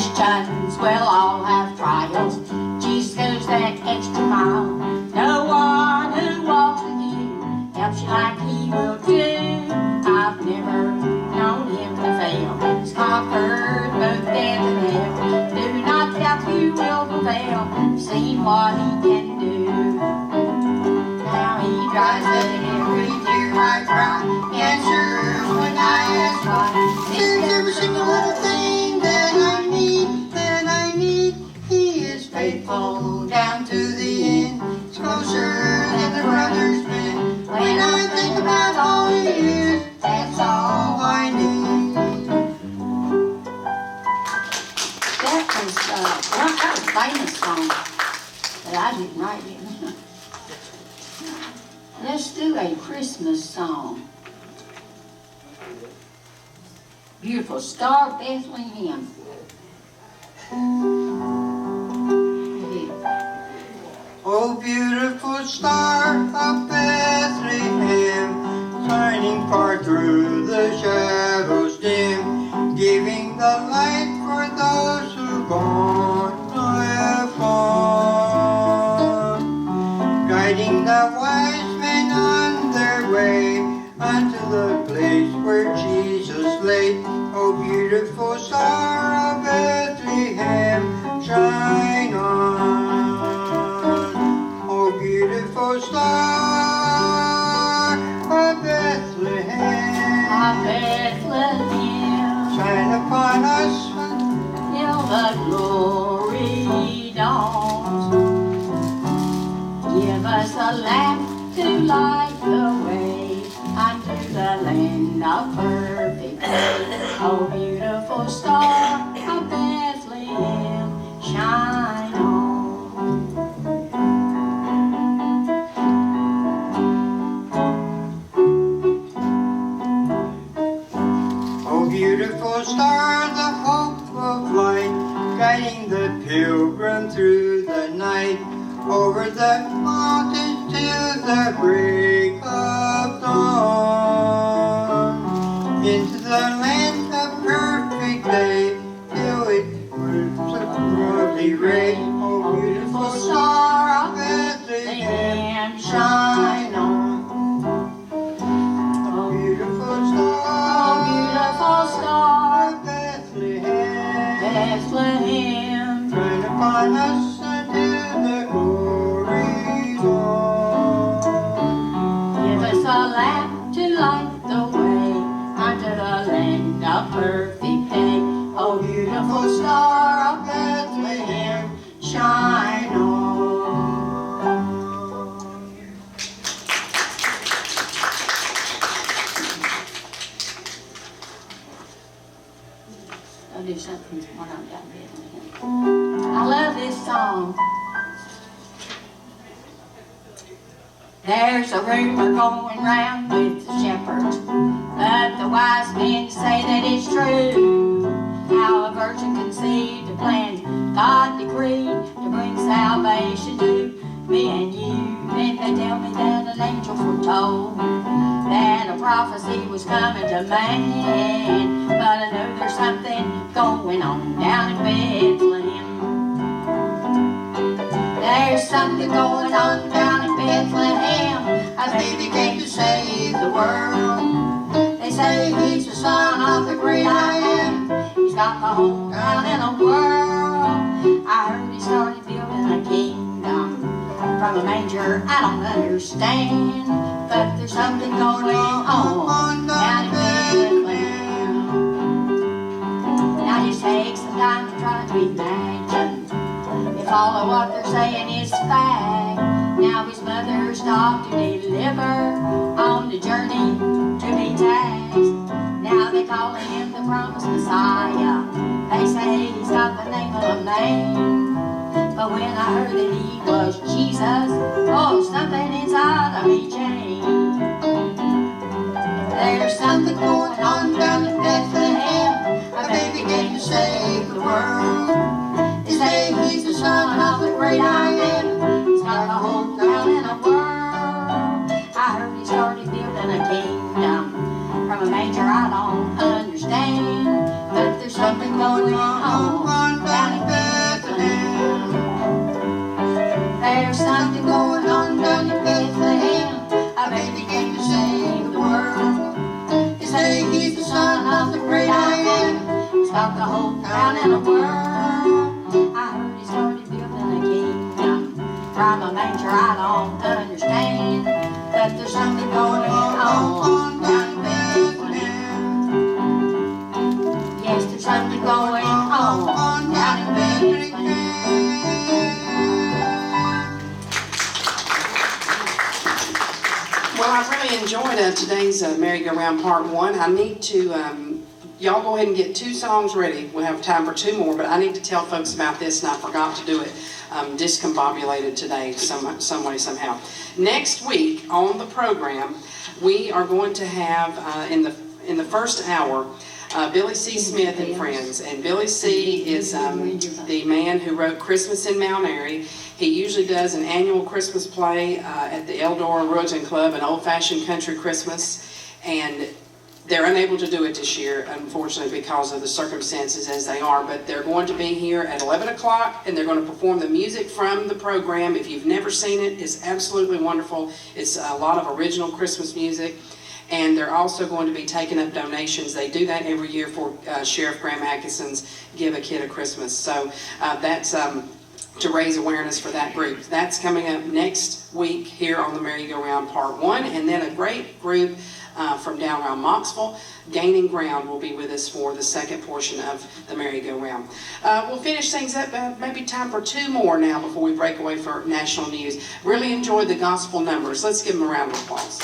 Christians will all have trials. Jesus goes that extra mile. No one who walks with you helps you like he will do. I've never known him to fail. He's conquered both death and hell. Do not doubt you will prevail. You've seen what he can do. Now he drives every tear I cry. Answers when I ask why. There's every single little thing that I need. He is faithful down to the end. It's closer than the brother's been. When I think about all he is, that's all I need. That was a famous song, but I didn't write it. Let's do a Christmas song. Beautiful Star of Bethlehem. Oh, beautiful star of Bethlehem, shining far through the shadows dim, giving the light for those who gone have gone, guiding the wise men on their way unto the place where Jesus lay. Oh, beautiful star of Bethlehem, shine on. Oh, beautiful star of Bethlehem, shine upon us till the glory dawns. Give us a lamp to light the way unto the land of perfect day. Oh, beautiful star of Bethlehem, shine on. Oh, beautiful star, the hope of light, guiding the pilgrim through the night, over the mountains to the break of dawn, into the land of perfect day, till it moves a worldly ray. Oh, beautiful star of Bethlehem, shine on. Oh, beautiful star, Beautiful star of Bethlehem, Bethlehem, shine upon us until the glory dawn. give us a lamp to light the way unto the land of perfect day. Oh, beautiful star of Bethlehem, shine on. I'll do something when I'm done Bethlehem. I love this song. There's a rumor going round with the shepherds, but the wise men say that it's true. How a virgin conceived a plan God decreed to bring salvation to me and you. And they tell me that an angel foretold that a prophecy was coming to man. But I know there's something going on down in Bethlehem. There's something going on down in Bethlehem. A baby came to save the world. They say he's the son of the great I am. He's got the whole town in a whirl. I heard he started building a kingdom from a manger. I don't understand, but there's something going on down in Bethlehem. Now just take some time to try to imagine if all of what they're saying is fact. Now his mother stopped to deliver on the journey to be taxed. Now they call him the promised Messiah. They say he's got the name of a man. But when I heard that he was Jesus, oh, something inside of me changed. There's something going on down in Bethlehem. A baby came to save the world. They say he's the son of the great I am. He's got the whole town in a whirl. I heard he started building a kingdom from a manger. I don't understand, but there's something going on round in a whirl. I heard he started building a kingdom from a manger. I don't understand, but there's something going on down in Bethlehem. Yes, there's something going on down in Bethlehem. Well, I really enjoyed today's Merry-Go-Round Part 1. I need to, y'all go ahead and get 2 songs ready. We'll have time for 2 more, but I need to tell folks about this, and I forgot to do it. Discombobulated today some way, somehow. Next week on the program, we are going to have, in the first hour, Billy C. Smith and Friends. And Billy C. is the man who wrote Christmas in Mount Airy. He usually does an annual Christmas play at the Eldora Royalton Club, an old-fashioned country Christmas. And they're unable to do it this year, unfortunately, because of the circumstances as they are. But they're going to be here at 11 o'clock, and they're going to perform the music from the program. If you've never seen it, it's absolutely wonderful. It's a lot of original Christmas music. And they're also going to be taking up donations. They do that every year for Sheriff Graham Atkinson's Give a Kid a Christmas. So that's to raise awareness for that group. That's coming up next week here on the Merry-Go-Round Part 1. And then a great group from down around Moxville, Gaining Ground, will be with us for the second portion of the Merry-Go-Round. We'll finish things up, maybe time for 2 more now before we break away for national news. Really enjoyed the gospel numbers. Let's give them a round of applause.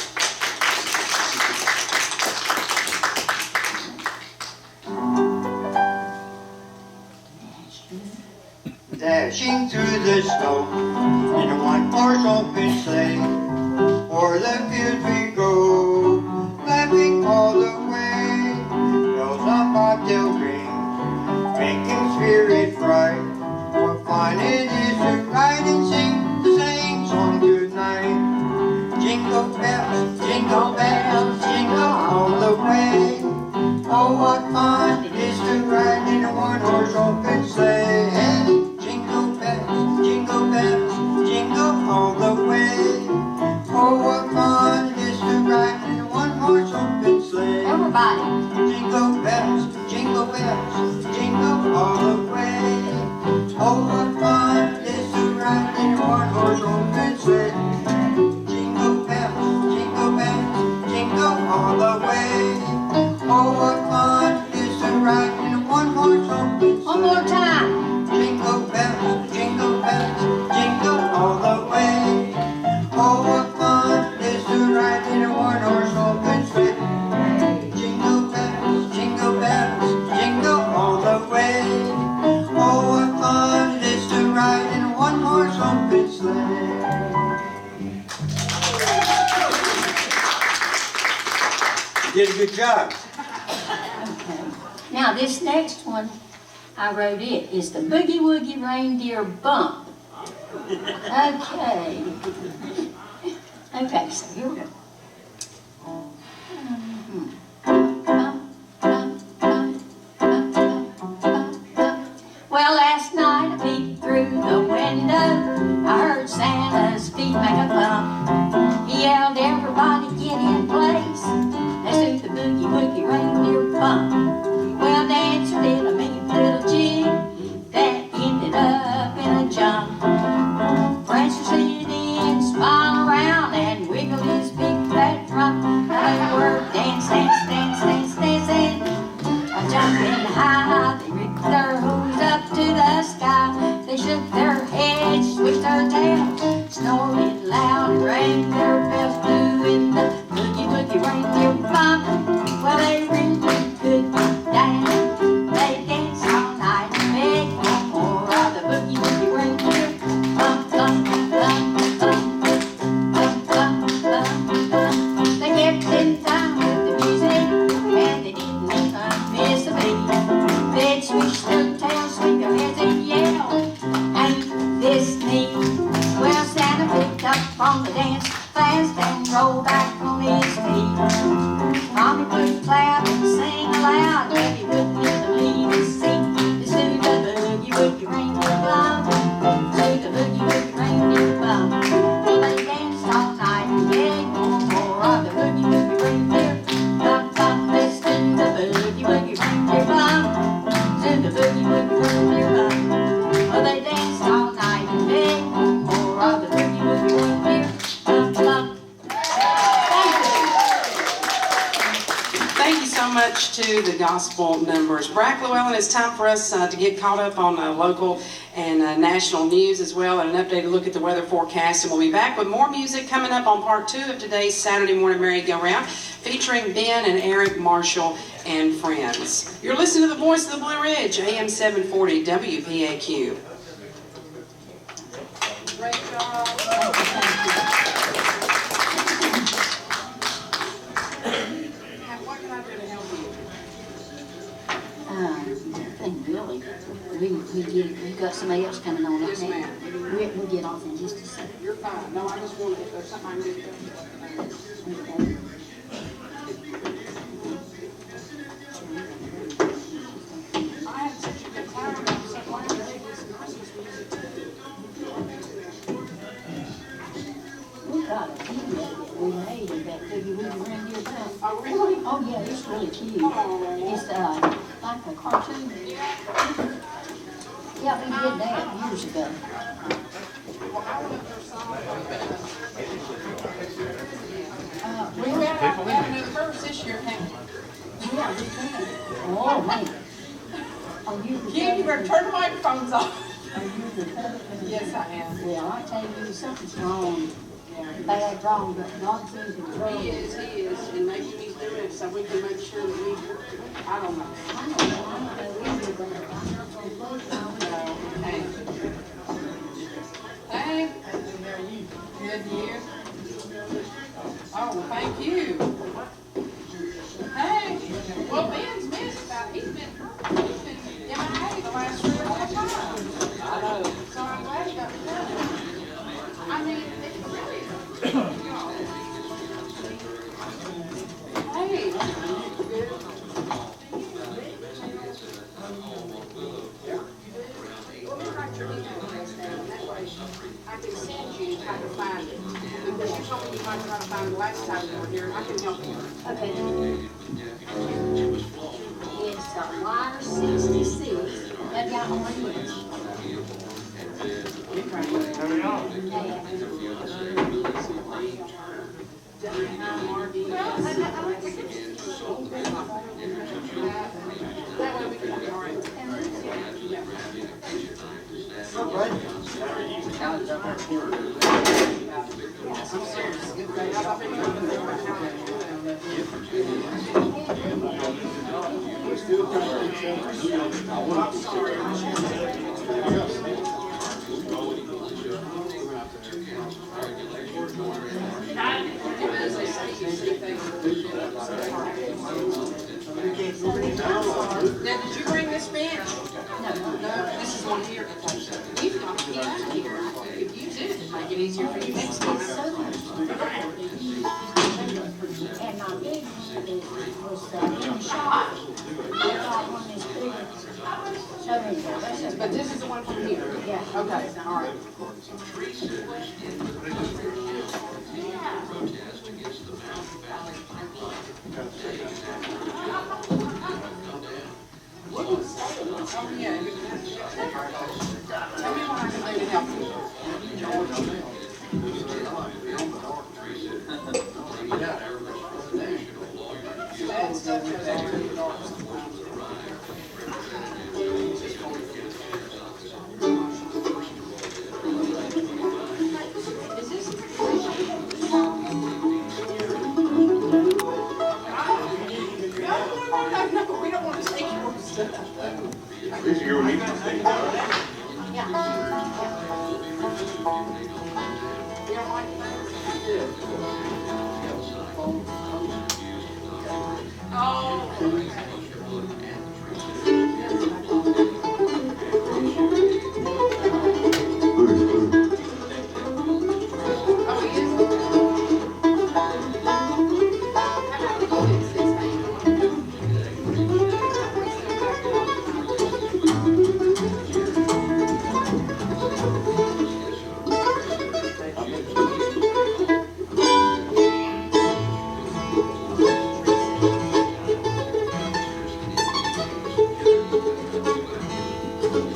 Dashing through the snow in a one-horse open sleigh, o'er the fields we go, laughing all the way. Bells on bobtail ring, making spirit bright. What fun it is to ride and sing the same song tonight. Jingle bells, jingle all the way. Oh, what fun it is to ride in a one-horse open sleigh. Hey, jingle bells, jingle all the way. Oh, what fun it is to ride in a one-horse open sleigh. Everybody. Jingle bells, jingle all the way. Oh, what fun it is to ride in a one-horse open sleigh. Jingle bells, jingle all the way. Oh, what fun it is to ride in a one-horse open sleigh. One more time. Jingle bells, jingle all the way. Oh, what fun it is to ride in a one-horse open sleigh. Jingle bells, jingle all the way. Oh, what fun it is to ride in a one-horse open sleigh. You did a good job. Now this next one, I wrote it, is the Boogie Woogie Reindeer Bump. Okay. Okay, so here we go. Well, last night I peeked through the window. I heard Santa's feet make a thump. He yelled, everybody get in place. Let's do the Boogie Woogie Reindeer Bump. Well, Dancer did a mean little jig that ended up in a jump. Prancer slid in, spun around, and wiggled his big fat trunk. Now they were dancing. Jumping high, they ripped their hooves up to the sky. They shook their heads, switched their tails, snorted loud. turn their run. Oh, they danced all night and day. Oh, rock the boogie woogie one beer. Thank you so much to the gospel numbers. Brack Llewellyn, it's time for us to get caught up on local and national news as well, and an updated look at the weather forecast. And we'll be back with more music coming up on part 2 of today's Saturday Morning Merry-Go-Round, featuring Ben and Eric Marshall and friends. You're listening to the voice of the Blue Ridge, AM 740 WPAQ. Great job. What can I do to help you? Nothing really. We got somebody else coming on up Yes, now. ma'am. We'll get off in just a second. You're fine. No, I just wanted, if there's something I can do to help you. Okay. I had such a good time. I'm so glad to take this Christmas music too. We got a video that we made of that figure we were in here about. Oh, really? Oh yeah, it's really cute. Oh. It's like a cartoon. Yeah, we did that years ago. Well, I don't know if there's some. We We have another verse this year, can't we? Yeah, we can. Oh man. Are you the Kim, you better turn the microphones off. Are you the Republican? Yes, I am. Well, I tell you, something's wrong. Bad, wrong, but God seems to be wrong. He is, and maybe he's doing it so we can make sure that we, I don't know. I don't know either, but I'm not gonna vote now. Hey. Hey. Good year. Oh, well, thank you. Hey. Well, Ben's missed about, he's been MIA the last 3 or 4 times. I know. So I'm glad he got it done. I mean, it really is. Hey. Good. Let me write your email address down, that way I can send you how to find it. Because you told me you might try to find it last time you were here, and I can help you. Okay. It's wire 66. That got on my list. That way we can be all right. I'm serious. I've been looking for my Now, did you bring this bench? No, this is one here. We've got to get out of here. If you did, make it easier for you next time. And my big one was in the shop. I got one that's bigger. So anyway, that's it. But this is the one from here? Yeah. Okay, all right. Oh, yeah. Tell me what I can do to help you. That stuff goes on in the dark sometimes. Is this? No, we don't want to take your stuff. This year we need to stay. You don't like that? Oh, he is? How about we fix this thing? Well,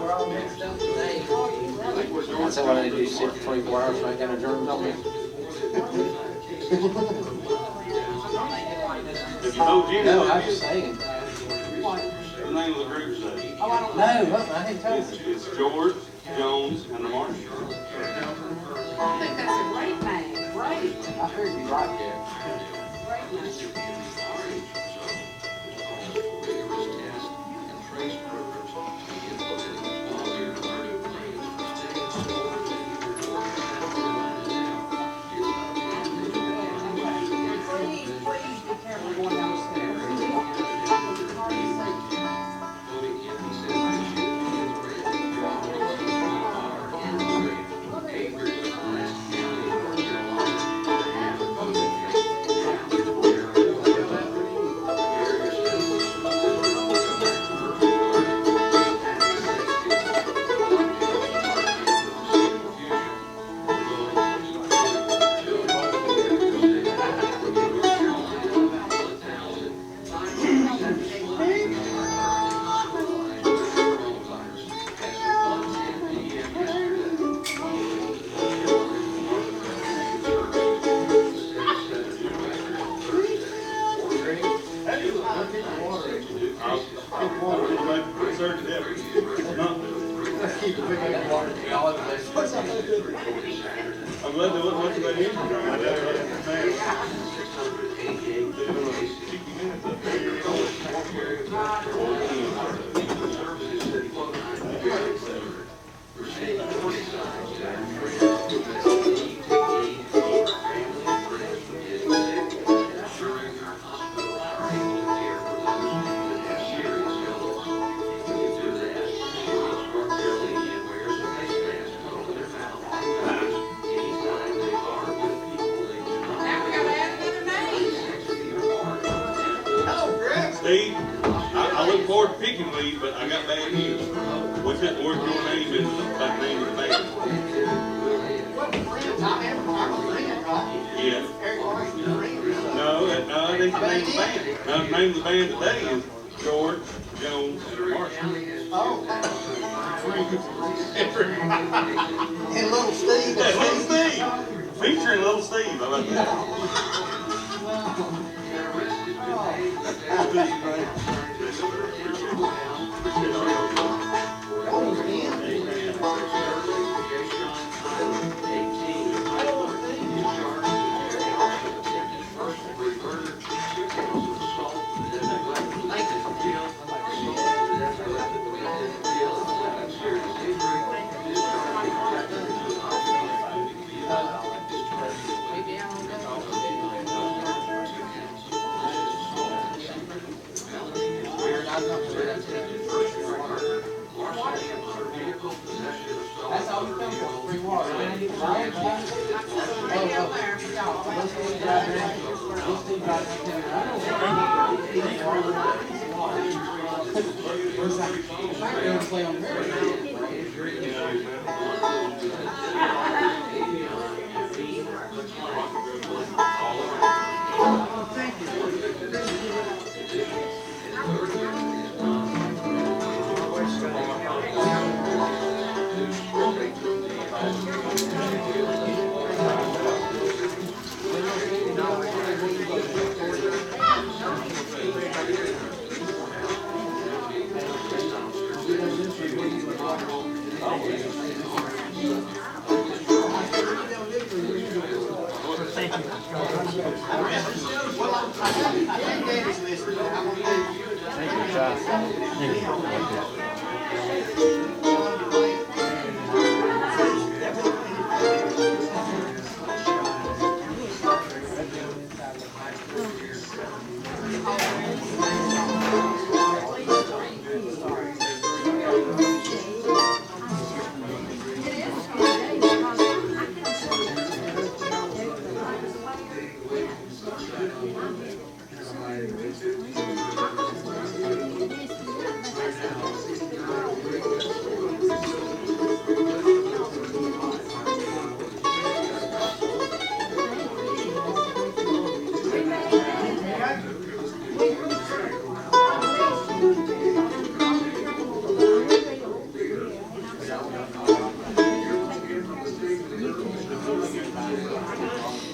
we're all mixed up today. That's what I do, sit for 24 hours, so I got a germs on me. If you know Jingle No, I Bells, was just saying. the name of the group say. No, I didn't tell you. It's George, Jones, and the Marshall. I think that's a great name, great. I figured you'd like that. Please be careful going downstairs. I'm glad they wasn't much of an Steve, I look forward to picking with you, but I got bad news. What's that word your name is about the name of the band? Yeah. No, I think the name of the band. No, the name of the band today is George, Jones, and Marshall. And little Steve. Yeah, Little Steve. Featuring Little Steve. How about that? That's all we come for, free water.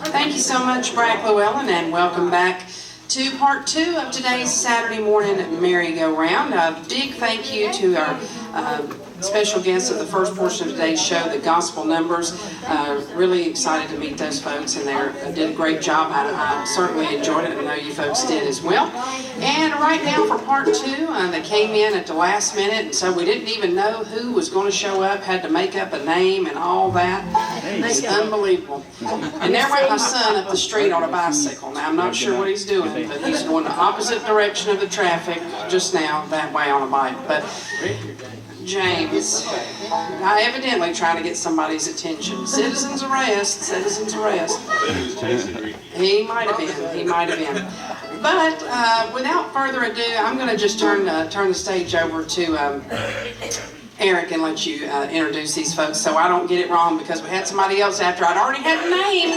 Thank you so much, Brad Llewellyn, and welcome back to part 2 of today's Saturday morning merry-go-round. A big thank you to our special guests of the first portion of today's show, the Gospel Numbers. Really excited to meet those folks, and they did a great job. I certainly enjoyed it. I know you folks did as well. And right now for part 2, they came in at the last minute, and so we didn't even know who was going to show up, had to make up a name and all that. It's unbelievable. And there went my son up the street on a bicycle. Now, I'm not sure what he's doing, but he's going the opposite direction of the traffic just now, that way on a bike. But James, evidently trying to get somebody's attention. Citizens arrest, citizens arrest. He might have been. But without further ado, I'm going to just turn the stage over to Eric and let you introduce these folks so I don't get it wrong, because we had somebody else after I'd already had the name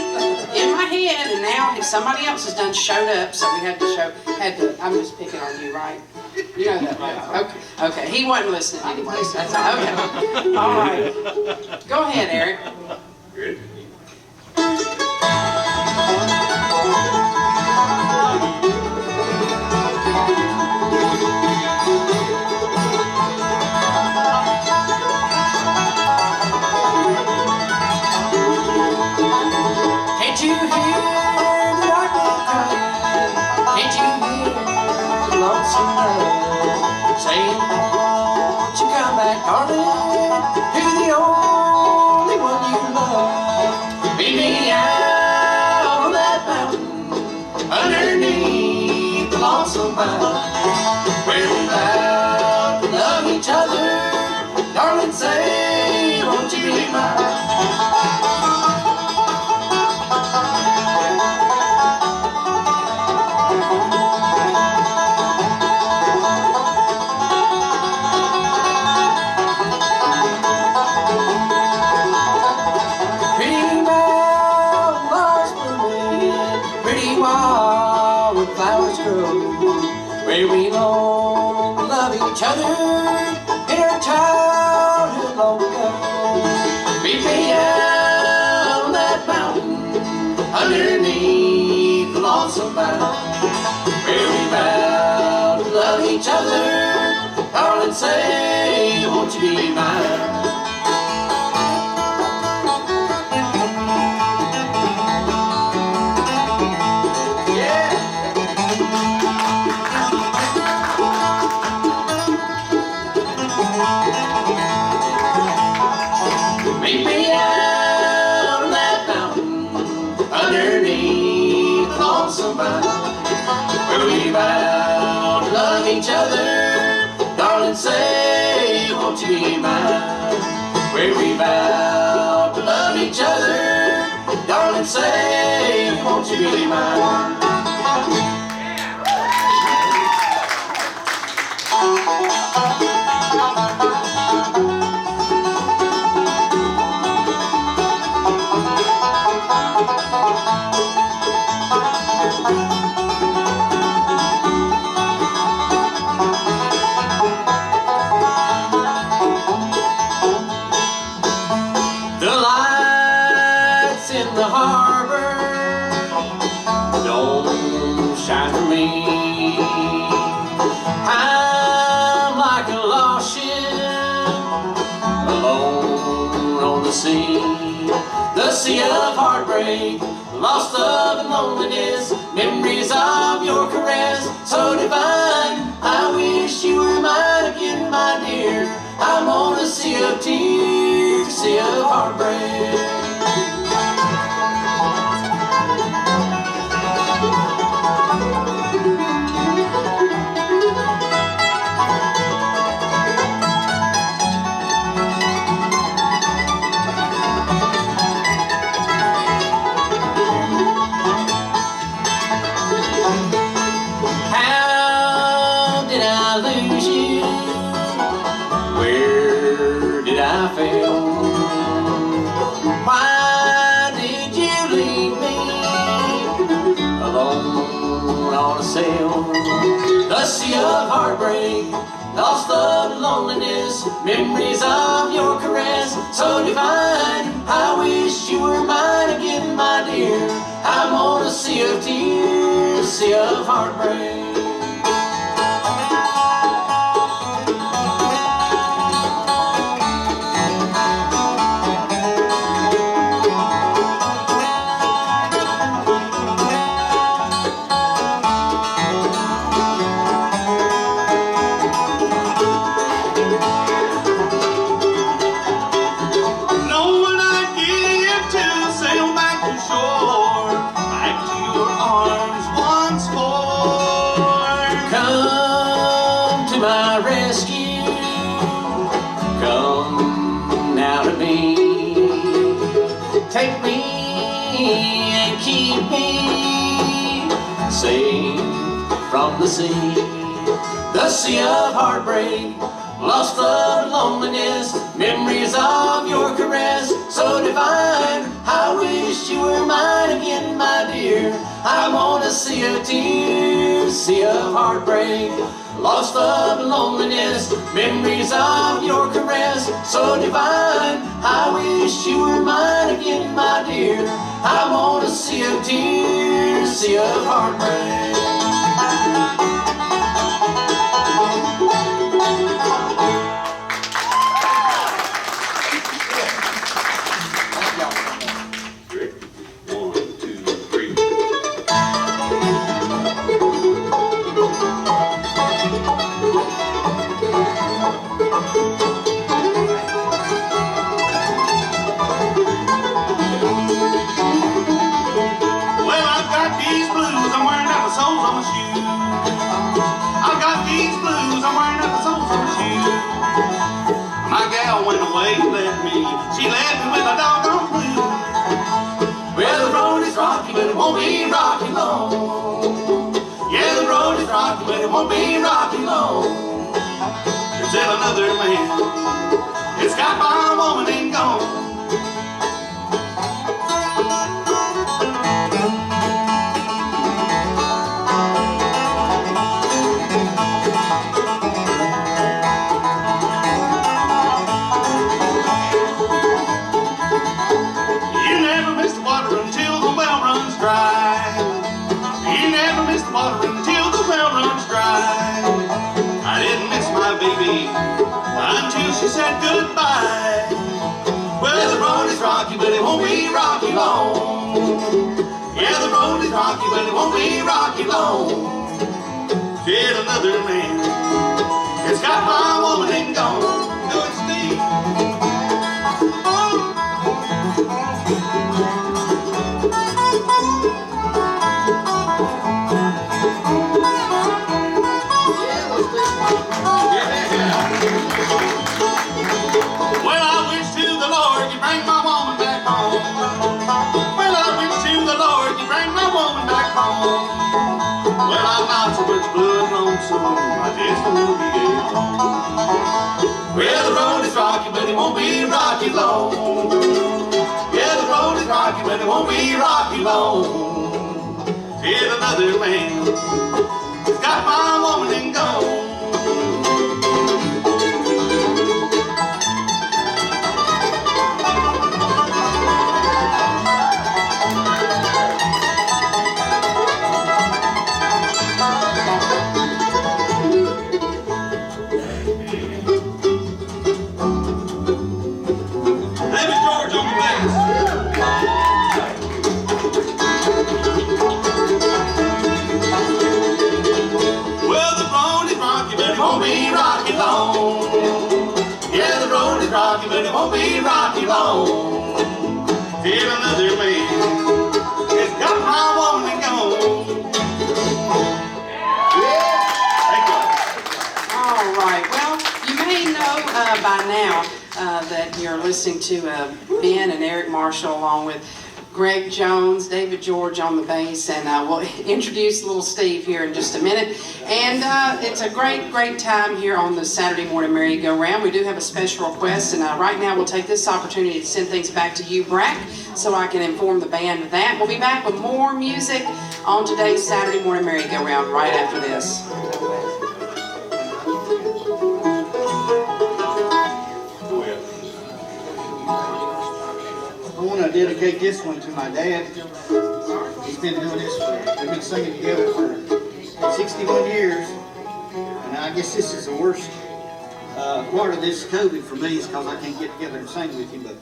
in my head, and now somebody else has done showed up, so we had to, I'm just picking on you, right? You know that, right? Okay. He wasn't listening anyways. That's okay. All right. Go ahead, Eric. Good. Can't you hear the darkness crying? Can't you hear the lonesome love saying, won't you come back, darling, to the only one you love? Meet me out on that mountain underneath the lonesome vine, where we vow to love each other. Darling, say, won't you be mine? Where we long to love each other in our childhood long ago. Meet me out on that mountain underneath the lonesome vine, where we vow to love each other. Darling, say, won't you be mine? Meet me out on that mountain underneath the lonesome vine, where we vow to love each other. Darling, say, won't you be mine? Where we vow to love each other. Darling, say, won't you be mine? I'm like a lost ship alone on the sea of heartbreak, lost love and loneliness, memories of your caress, so divine. I wish you were mine again, my dear. I'm on a sea of tears, a sea of heartbreak. gonna sail the sea of heartbreak, lost of loneliness, memories of your caress, so divine. I wish you were mine again, my dear. I'm on a sea of tears, sea of heartbreak. Take me and keep me safe from the sea of heartbreak, lost of loneliness, memories of your caress, so divine. I wish you were mine again, my dear. I'm on a sea of tears, sea of heartbreak, lost of loneliness, memories of your caress, so divine. I wish you were mine again, my dear. I'm on a sea of tears, sea of heartbreak. She left me with a doggone blues. Well, the road is rocky, but it won't be rocky long. Yeah, the road is rocky, but it won't be rocky long. Until another man has got my woman and gone. Until she said goodbye. Well, the road is rocky, but it won't be rocky long. Yeah, the road is rocky, but it won't be rocky long. Till another man has got my woman and gone. Do it, Steve. Well, the road is rocky, but it won't be rocky long. Yeah, the road is rocky, but it won't be rocky long. Till another man has got my woman and gone. Rocky, but it won't be rocky long. Till another man has got my woman and gone. Thank you. All right. Well, you may know by now that you're listening to Ben and Eric Marshall along with Greg Jones, David George on the bass, and we'll introduce little Steve here in just a minute. And it's a great time here on the Saturday morning merry-go-round. We do have a special request, and right now we'll take this opportunity to send things back to you, Brack, so I can inform the band of that. We'll be back with more music on today's Saturday morning merry-go-round right after this. I want to dedicate this one to my dad. He's been doing this we've been singing together for 61 years. And I guess this is the worst part of this COVID for me is because I can't get together and sing with you. But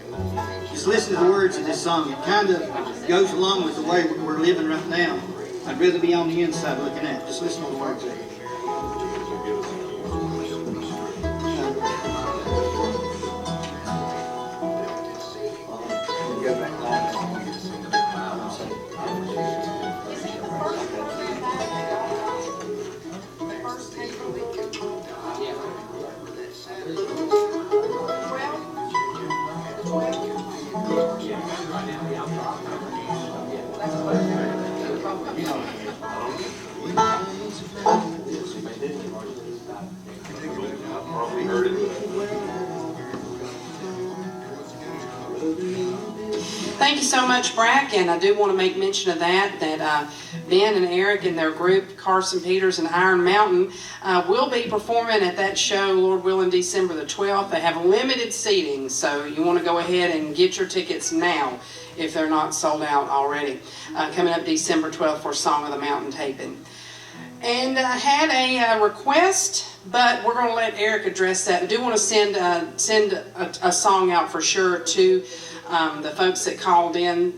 just listen to the words of this song. It kind of goes along with the way we're living right now. I'd rather be on the inside looking out. Just listen to the words of it. Thank you so much, Brack, and I do want to make mention of that Ben and Eric and their group, Carson Peters and Iron Mountain, will be performing at that show, Lord willing, December the 12th. They have limited seating, so you want to go ahead and get your tickets now if they're not sold out already. Coming up December 12th for Song of the Mountain taping. And I had a request, but we're going to let Eric address that. I do want to send a song out for sure to the folks that called in,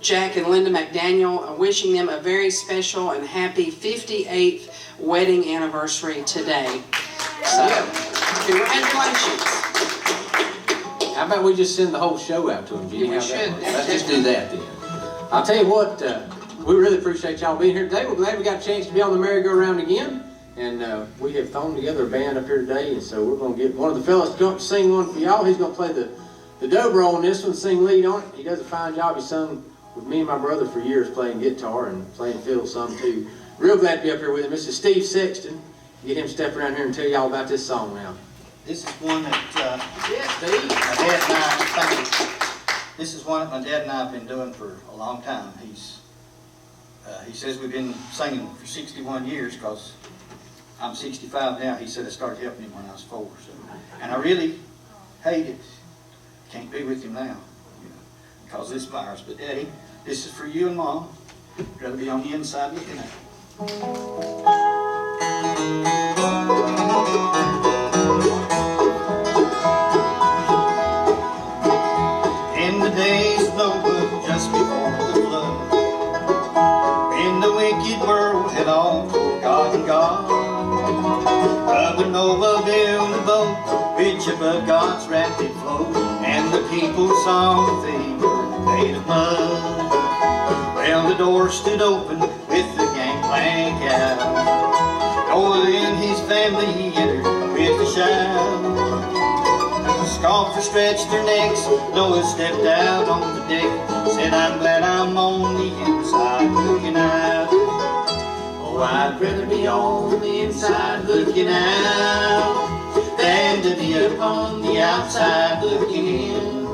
Jack and Linda McDaniel, wishing them a very special and happy 58th wedding anniversary today. So, congratulations. How about we just send the whole show out to them, Jimmy? We should. Let's just do that then. I'll tell you what, we really appreciate y'all being here today. We're glad we got a chance to be on the merry-go-round again. And we have thrown together a band up here today, and so we're going to get one of the fellas to sing one for y'all. He's going to play the dobro on this one, sing lead on it. He does a fine job. He sung with me and my brother for years playing guitar and playing fiddle some too. Real glad to be up here with him. This is Steve Sexton. Get him to step around here and tell y'all about this song now. This is one that Steve. my dad and I, this is one that my dad and I have been doing for a long time. He says we've been singing for 61 years because I'm 65 now. He said I started helping him when I was 4. So, and I really hate it. Can't be with him now because of this virus. But Daddy, this is for you and Mom. I'd rather be on the inside looking at it. In the days of Noah, just before the flood, when the wicked world had all forgotten God, Brother Noah built a boat which above God's rapid flow, and the people saw that they were made of mud. Well, the door stood open with the gangplank out. Noah and his family entered with a shout. The scoffers stretched their necks. Noah stepped out on the deck, said, I'm glad I'm on the inside looking out. Oh, I'd rather be on the inside looking out than to be up on the outside looking in.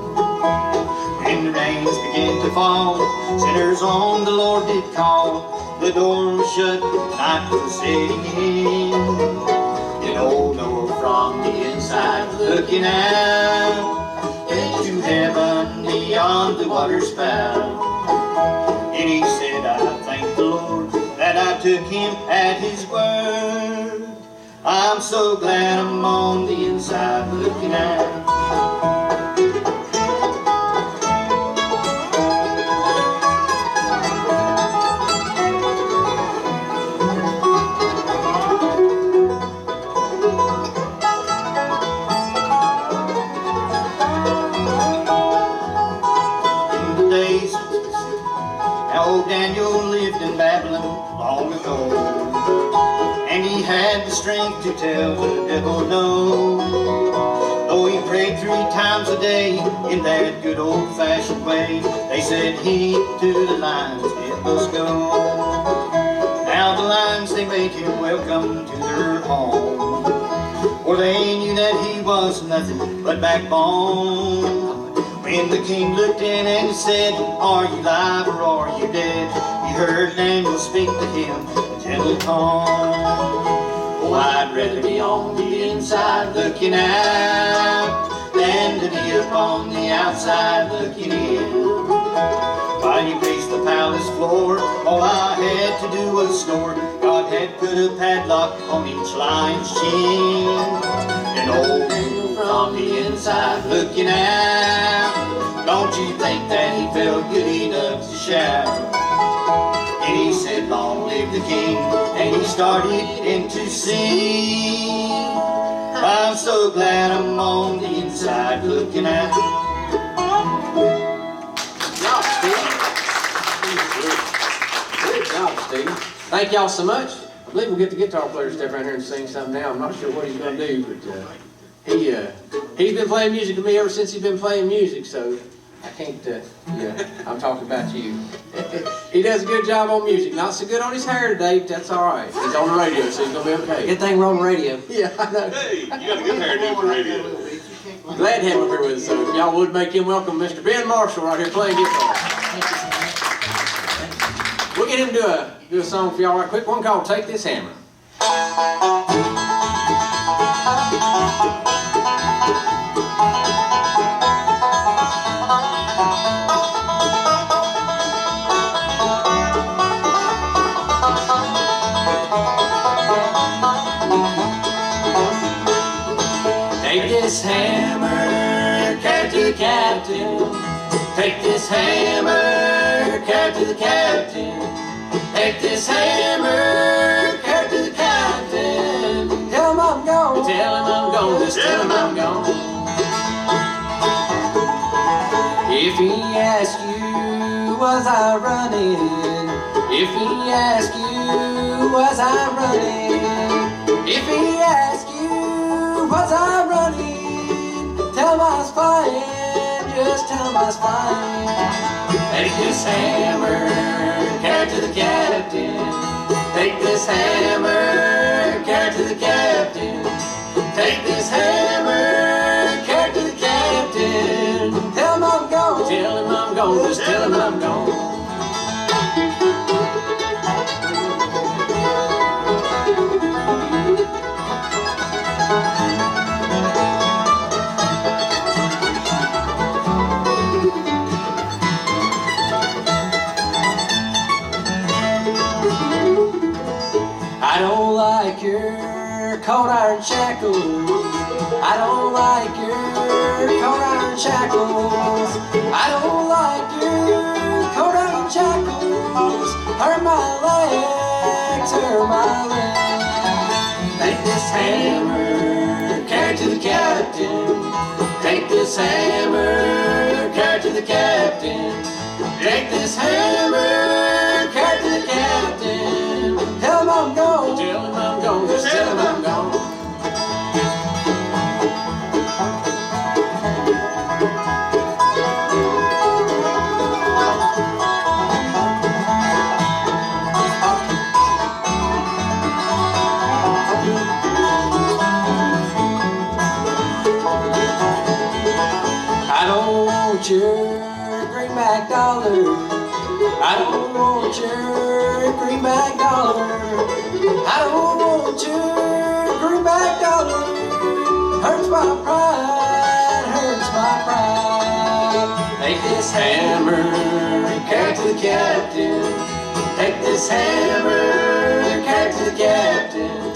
When the rains began to fall, sinners on the Lord did call. The door was shut, night was setting in. And old Noah from the inside looking out into heaven beyond the water spout. And he said, I thank the Lord that I took him at his word. I'm so glad I'm on the inside looking out. Old Daniel lived in Babylon long ago, and he had the strength to tell the devil no. Though he prayed 3 times a day in that good old-fashioned way, they said he to the lions it must go. Now the lions, they made him welcome to their home, for they knew that he was nothing but backbone. When the king looked in and said, are you alive or are you dead? He heard an angel speak to him in gentle tone. Oh, I'd rather be on the inside looking out than to be upon the outside looking in. While you paced the palace floor, all I had to do was snore. God had put a padlock on each lion's chin. An old angel from the inside looking out. Don't you think that he felt good enough to shout? And he said, long live the king, and he started in to sing. I'm so glad I'm on the inside looking out. Good job, Steve. Thank y'all so much. I believe we'll get the guitar player to step around here and sing something now. I'm not sure what he's going to do, but he's been playing music with me ever since he's been playing music, so I can't, I'm talking about you. He does a good job on music. Not so good on his hair today, but that's all right. He's on the radio, so he's going to be okay. Good thing we're on the radio. Yeah, I know. Hey, you got a good hairdo for radio. Glad to have him here with us. So if y'all would make him welcome Mr. Ben Marshall right here playing guitar. We'll get him to do a song for y'all right quick. One called Take This Hammer. Take this hammer, carry to the captain. Take this hammer, carry to the captain. Take this hammer, carry to the captain. Tell him I'm gone. Tell him I'm gone. Just tell him I'm gone. If he asks you, was I running? If he asks you, was I running? If he asks you, was I running? Tell him I was flying, just tell him I was flying. Take this hammer, carry to the captain. Take this hammer, carry to the captain. Take this hammer, carry to the captain. Tell him I'm gone, tell him I'm gone, just tell him I'm gone. I don't like your cold iron shackles. I don't like your cold iron shackles. I don't like your cold iron shackles. Hurt my legs, hurt my legs. Take this hammer, carry to the captain. Take this hammer, carry to the captain. Take this hammer, carry to the captain. Tell him I'm gone, tell him I'm gone, just tell him I'm gone. I don't want your greenback dollar. I don't want your greenback dollar. I don't want your greenback dollar. Hurts my pride, hurts my pride. Take this hammer, carry to the captain. Take this hammer, carry to the captain.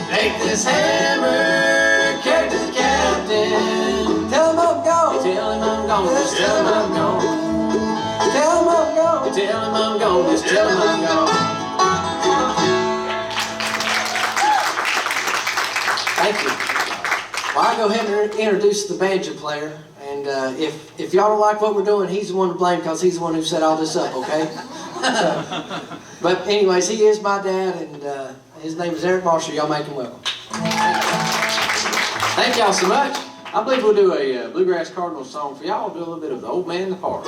Take this hammer, carry to the captain. Tell him I'm gone, tell him I'm gone, just tell him I'm gone. Tell him I'm gone, tell him I'm gone, just tell him I'm gone. Thank you. Well, I'll go ahead and introduce the banjo player. And if y'all don't like what we're doing, he's the one to blame because he's the one who set all this up, okay? So, but anyways, he is my dad, and his name is Eric Marshall. Y'all make him welcome. Thank y'all so much. I believe we'll do a Bluegrass Cardinals song for y'all. We'll do a little bit of the Old Man in the Park.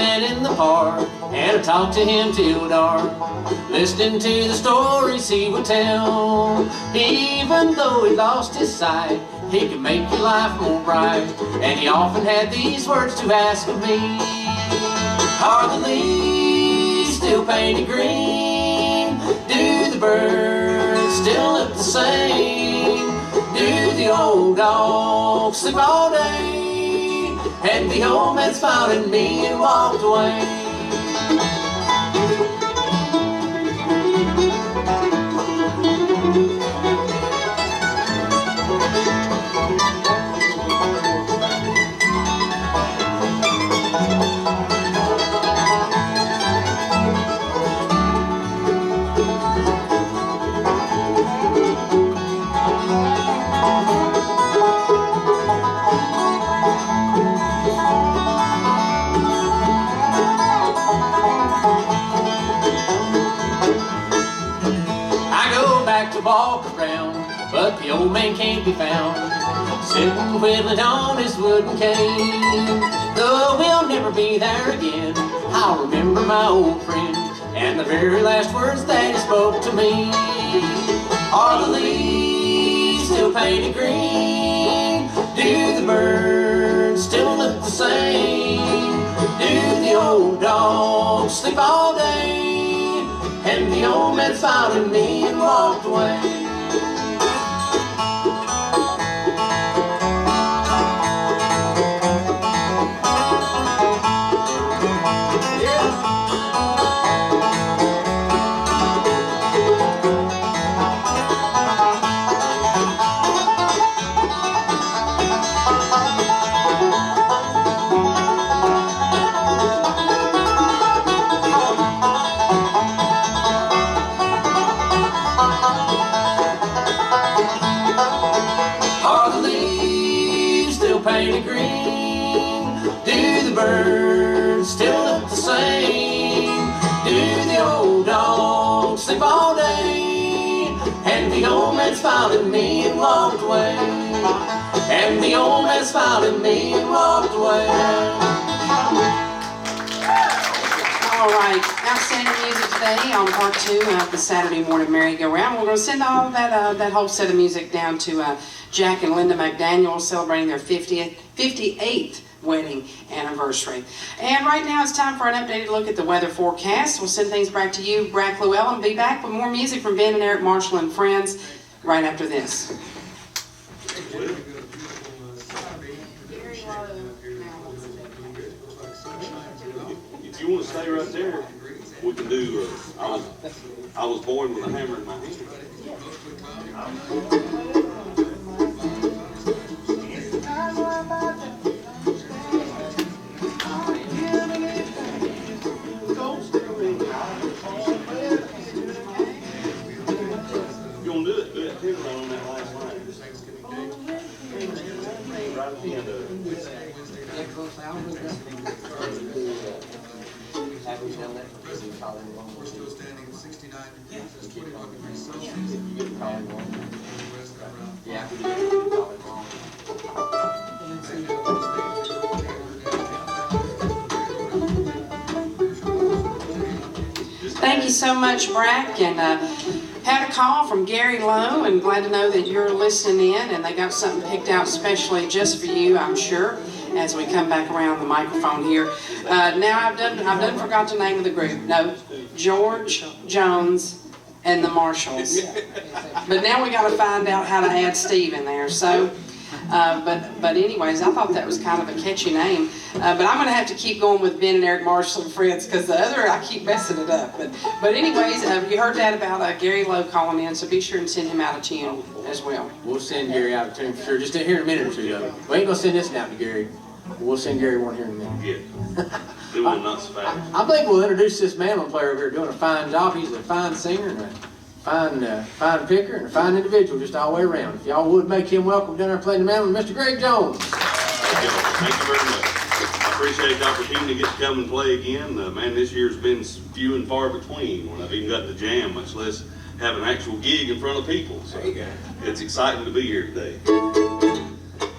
man in the park, and I talked to him till dark, listening to the stories he would tell. Even though he lost his sight, he could make your life more bright, and he often had these words to ask of me. Are the leaves still painted green? Do the birds still look the same? Do the old dogs sleep all day? And the old man smiled at me and walked away. Walk around, but the old man can't be found, sitting whittling on his wooden cane. Though we'll never be there again, I'll remember my old friend and the very last words that he spoke to me. Are the leaves still painted green? Do the birds still look the same? Do the old dogs sleep all day? And the old man smiled at me and walked away. Painted green? Do the birds still look the same? Do the old dogs sleep all day? And the old man smiled at me and walked away. And the old man smiled at me and walked away. All right, outstanding music today on part 2 of the Saturday morning merry-go-round. We're going to send all that whole set of music down to Jack and Linda McDaniel, celebrating their 58th wedding anniversary. And right now it's time for an updated look at the weather forecast. We'll send things back to you, Brack Llewellyn, and be back with more music from Ben and Eric Marshall and friends right after this. If you want to stay right there, we can do, I was born with a hammer in my hand. If you want to do it, pin right on that last line. Right at the end of it. We're still standing at 69 degrees, it's 21 degrees Celsius. Yeah. Thank you so much, Brack, and had a call from Gary Lowe, and glad to know that you're listening in, and they got something picked out specially just for you, I'm sure, as we come back around the microphone here. Now I've done forgot the name of the group. No, George Jones and the Marshalls. But now we got to find out how to add Steve in there. So, but anyways, I thought that was kind of a catchy name. But I'm going to have to keep going with Ben and Eric Marshall and friends, because the other, I keep messing it up. But anyways, you heard that about Gary Lowe calling in, so be sure and send him out a tune as well. We'll send Gary out a tune for sure. Just here in a minute or two, though. We ain't going to send this one out to Gary. We'll send Gary one here in a minute. Yeah. It will not survive. I think we'll introduce this mandolin player over here doing a fine job. He's a fine singer and a fine picker and a fine individual just all the way around. If y'all would make him welcome down there playing the mandolin, Mr. Greg Jones. Thank you very much. I appreciate the opportunity to get to come and play again. Man, this year's been few and far between when I've even got to jam, much less have an actual gig in front of people. So it's exciting to be here today.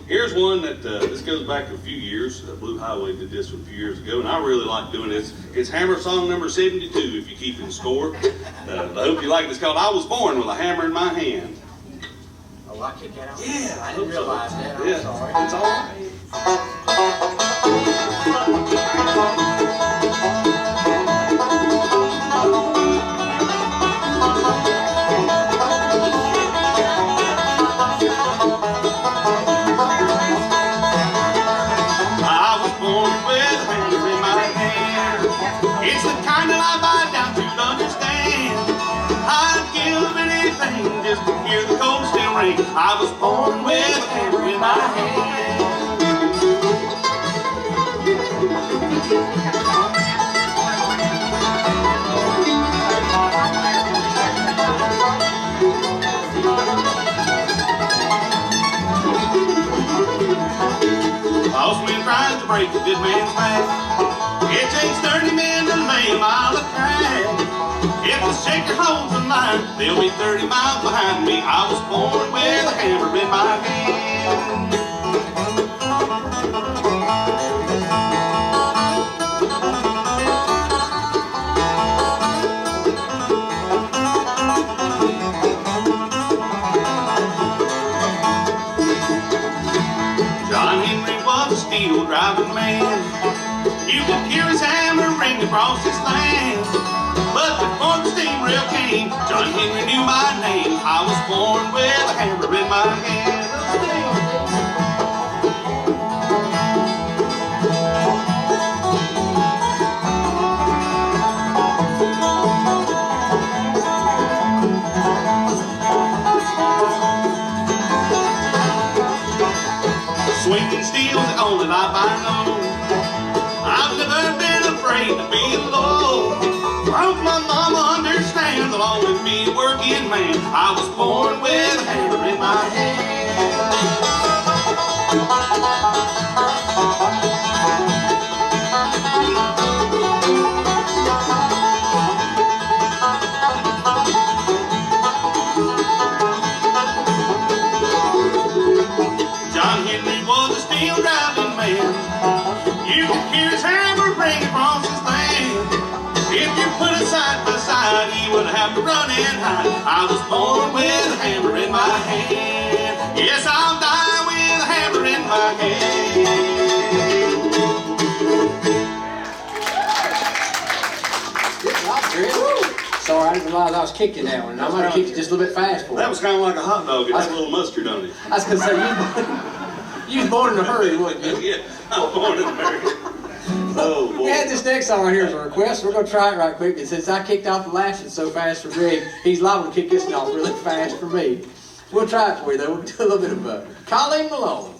Here's one that, this goes back a few years. Blue Highway did this one a few years ago, and I really like doing this. It's Hammer song number 72, if you're keeping score. I hope you like it. It's called I Was Born with a Hammer in My Hand. Oh, I kicked that out? Yeah, I didn't realize that. I'm Yeah, sorry. it's all right. I was born with a hammer in my hand. It's the kind of life I doubt you'd understand. I'd give anything just to hear the cold steel ring. I was born with a hammer in my hand. Postman tries to break a good man's back. It takes 30 men to lay a mile of track. If the shaker holds the line, they'll be 30 miles behind me. I was born with a hammer in my hand. John Henry was a steel driving man. You could hear his hammer ring across his land. But before the steam rail came, John Henry knew my name. I was born with a hammer in my hand. Swinging steel's the only life I know. I've never been afraid to be alone. Hope my mama understands I'll always be a working man. I was born with a hammer in my hand. John Henry was a steel driving man. You could hear his hammer ring across his land. If you put it side by side, he wouldn't have to run and hide. I was born with a hammer in my hand. Yes, I'll die with a hammer in my hand. Sorry, I didn't realize I was kicking that one. I might have kicked it just a little bit fast for That you. was kind of like a hot dog. It had a little mustard on it. I was going to say, you was born in a hurry, wasn't you? Yeah, I was born in America. Oh, boy. We had this next song right here as a request. We're going to try it right quick. And since I kicked off the last one so fast for Greg, he's liable to kick this one off really fast for me. We'll try it for you, though. We'll do a little bit of Colleen Malone.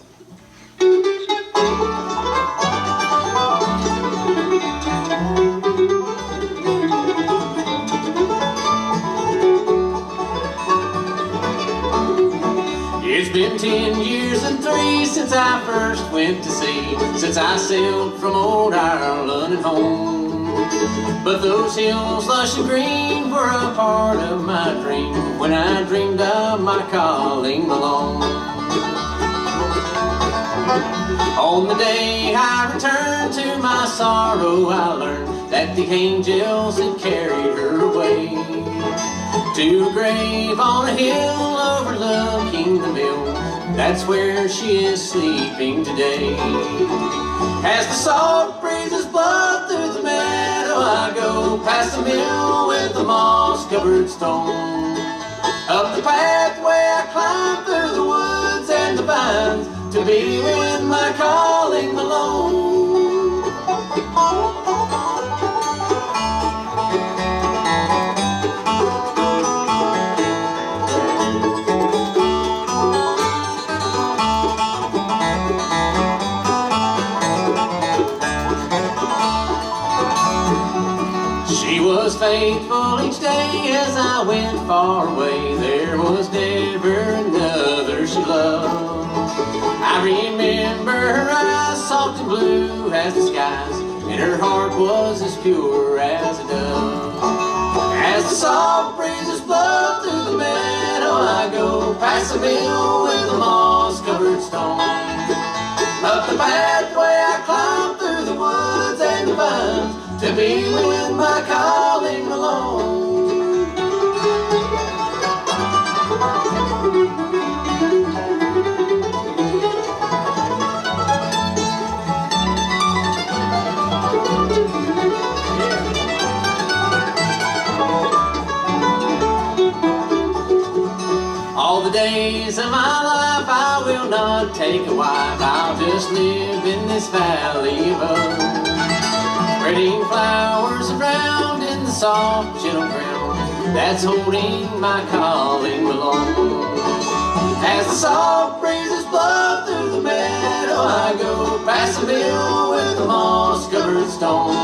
It's been 10 years and 3 since I first went to sea, since I sailed from old Ireland and home. But those hills lush and green were a part of my dream when I dreamed of my Colleen Malone. On the day I returned to my sorrow, I learned that the angels had carried her away to a grave on a hill overlooking the mill. That's where she is sleeping today. As the salt breezes blow through the meadow, I go past the mill with the moss-covered stone. Up the pathway I climb through the woods and the vines to be with my Colleen Malone. She was faithful each day as I went far away. There was never another she loved. I remember her eyes soft and blue as the skies, and her heart was as pure as a dove. As the soft breezes blow through the meadow, I I go past the mill with the moss-covered stone. Up the pathway I climb through the woods and the vines to be with my calling alone. All the days of my life I will not take a wife. I'll just live in this valley above, spreading flowers around in the soft gentle ground that's holding my calling alone. As the soft breezes blow through the meadow, I go past the mill with the moss-covered stone.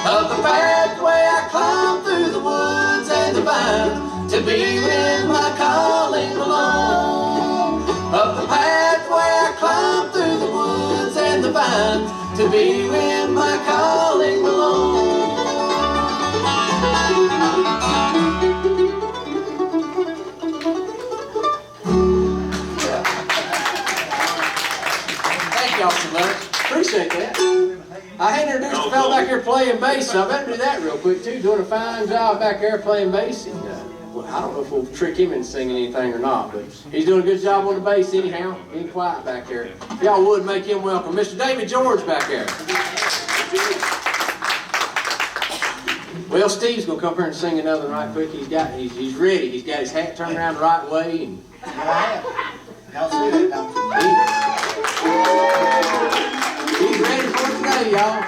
Up the pathway I climb through the woods and the vine to be with my calling alone. Up the pathway I climb through the woods and the vine to be with my calling alone. Thank y'all so much. Appreciate that. I introduced a fellow back here playing bass, so I better do that real quick too. Doing a fine job back there playing bass. And, well, I don't know if we'll trick him into singing anything or not, but he's doing a good job on the bass anyhow. Being quiet back there. If y'all would make him welcome. Mr. David George back there. Well, Steve's gonna come here and sing another one right quick. He's ready. He's got his hat turned around the right way. And Y'all see that, don't you? he's ready for today, y'all.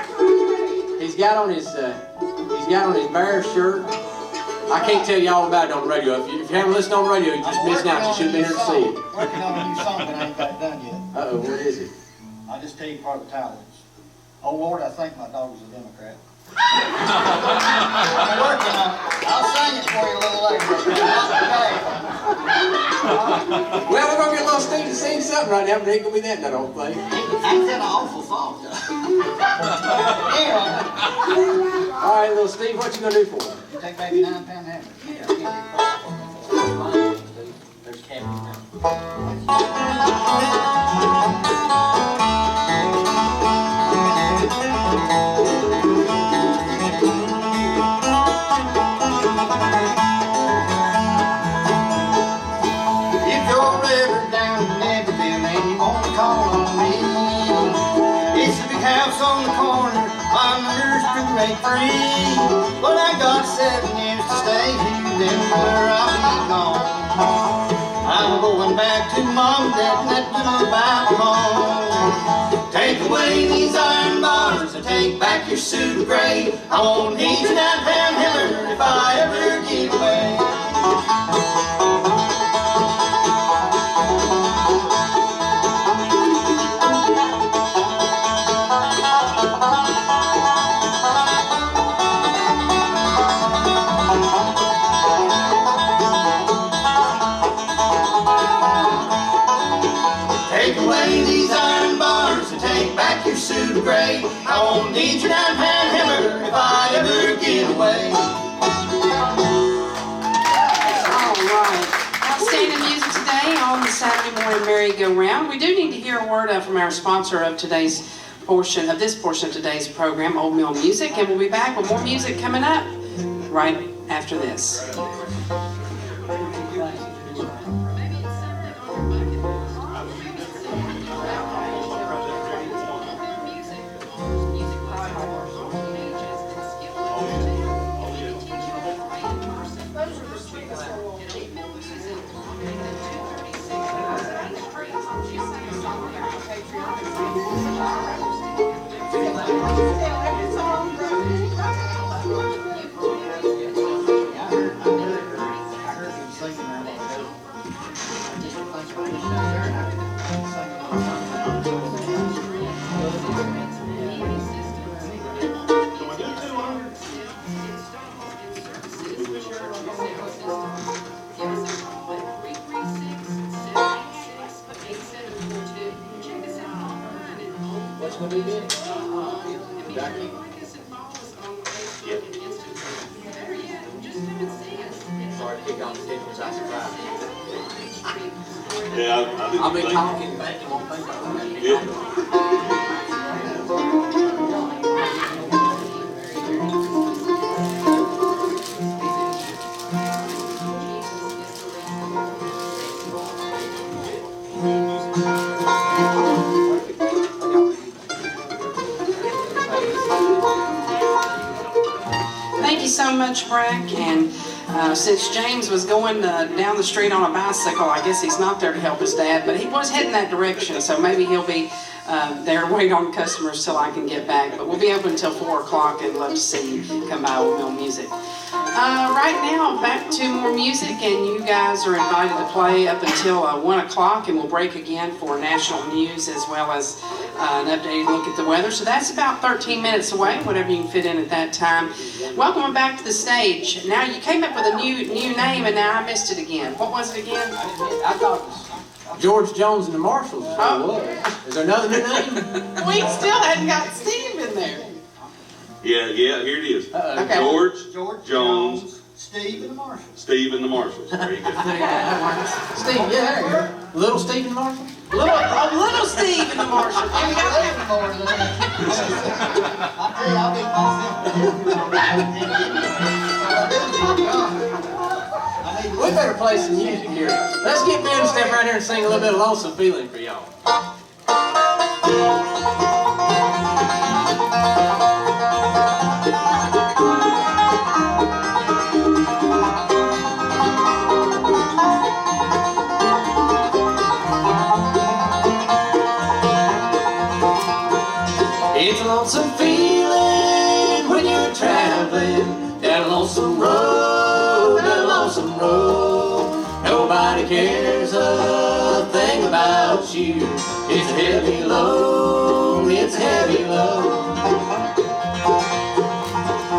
He's got on his bear shirt. I can't tell y'all about it on the radio. If you haven't listened on the radio, you just missed out. You should have been here to see it. Working on a new song, but I ain't got it done yet. Uh-oh, what is it? I'll just tell you part of the title. It's, oh Lord, I think my dog's a Democrat. I'm working on it. I'll sing it for you a little later. Well, we're gonna get little Steve to sing something right now, but it ain't gonna be that in that old place. Ain't that an awful song? Anyway, All right, little Steve, what you gonna do for him? you take maybe 9 pound hammer. There's Cappy. If you're ever down in Naperville and you want to call on me, it's a big house on the corner, my number's 283. But I got 7 years to stay here, then I'll be gone. I'm going back to Mom and Dad and that little back home. Take away these iron bars and take back your suit of gray. I won't need your 9 pound hammer if I ever get away. Take away these iron bars and take back your suit of gray. I won't need your 9 pound hammer if I ever get away. All right. Outstanding music today on the Saturday morning merry-go-round. We do need to hear a word from our sponsor of this portion of today's program, Old Mill Music, and we'll be back with more music coming up right after this. What's gonna be good? Jackie? Sorry to kick off the table, I surprised. Yeah, I didn't I'll be think- talking back, you won't think I'm gonna Yeah. Thank you so much, Brack. And since James was going down the street on a bicycle, I guess he's not there to help his dad, but he was heading that direction, so maybe he'll be there to wait on customers till I can get back. But we'll be open until 4 o'clock and love to see you come by with more music. Right now, back to more music, and you guys are invited to play up until 1 o'clock, and we'll break again for national news as well as an updated look at the weather. So that's about 13 minutes away, whatever you can fit in at that time. Welcome back to the stage. Now, you came up with a new name, and now I missed it again. What was it again? I thought it was George Jones and the Marshalls. Is what it was. Is there another new name? We still hadn't got Steve in there. Yeah, here it is. Okay. George Jones, Steve and the Marshall. Steve and the Marshalls. There you go. Steve, yeah, there you go. Little Steve and Marshall? Little Steve and the Marshall. Here we go. We better play some music here. Let's get Ben to step right here and sing a little bit of Lonesome Feeling for y'all. It's a lonesome feeling when you're traveling down a lonesome road, down a lonesome road. Nobody cares a thing about you. It's a heavy load, it's a heavy load.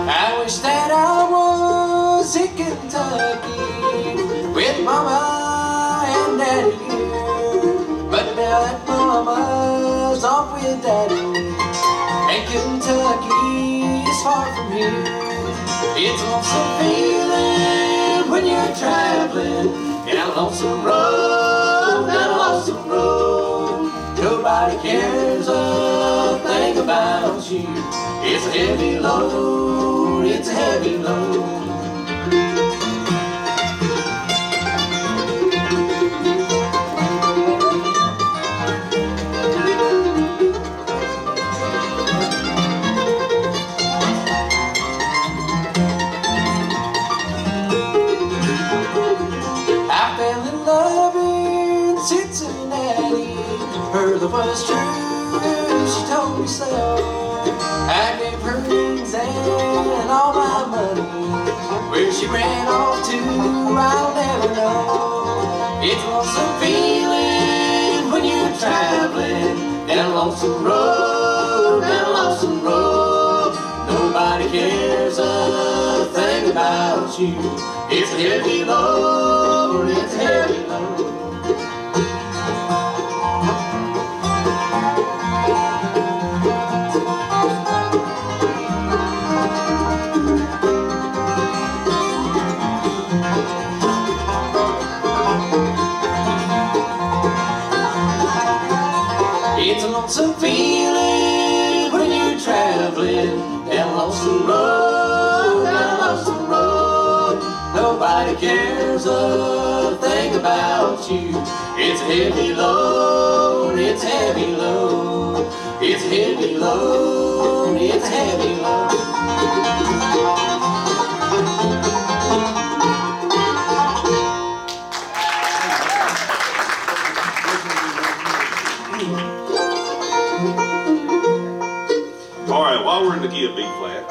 I wish that I was in Kentucky with Mama and Daddy here, but now that Mama's off with Daddy, and Kentucky is far from here. It's a lonesome feeling when you're traveling down a lonesome road, down a lonesome road. Nobody cares a thing about you. It's a heavy load, it's a heavy load. Her love was true, she told me so. I gave her rings and all my money. Where she ran off to, I'll never know. It's a lonesome feeling when you're traveling down a lonesome road, down a lonesome road. Nobody cares a thing about you. It's a heavy load, it's a heavy load. It's a lonesome feeling when you're traveling down a lonesome road, down a lonesome road. Nobody cares a thing about you. It's a heavy load, it's a heavy load. It's a heavy load, it's a heavy load. All right, while we're in the key of B flat,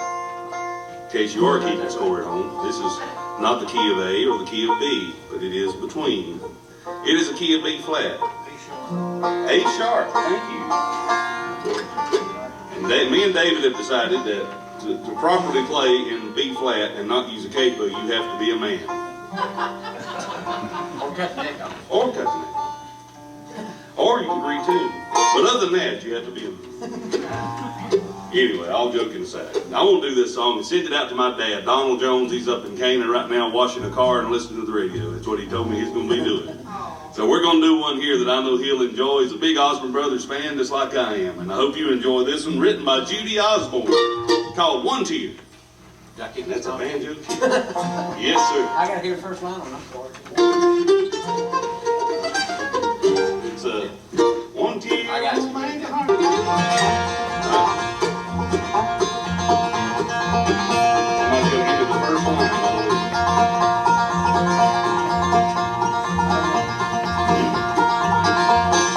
in case you are keeping score at home, this is not the key of A or the key of B, but it is between. It is a key of B flat. A sharp, thank you. And me and David have decided that to properly play in B flat and not use a capo, you have to be a man. Or cut the neck off. Or cut the neck. Or you can retune. But other than that, you have to be a man. Anyway, all joking aside, I want to do this song and send it out to my dad, Donald Jones. He's up in Canaan right now washing a car and listening to the radio. That's what he told me he's going to be doing. So we're going to do one here that I know he'll enjoy. He's a big Osborne Brothers fan, just like I am. And I hope you enjoy this one, written by Judy Osborne, called One Tear. That's a banjo. Yes, sir. I gotta hear the first line on that part. It's a one tear. I got you. Make a heart. Somebody's gonna give me the first line.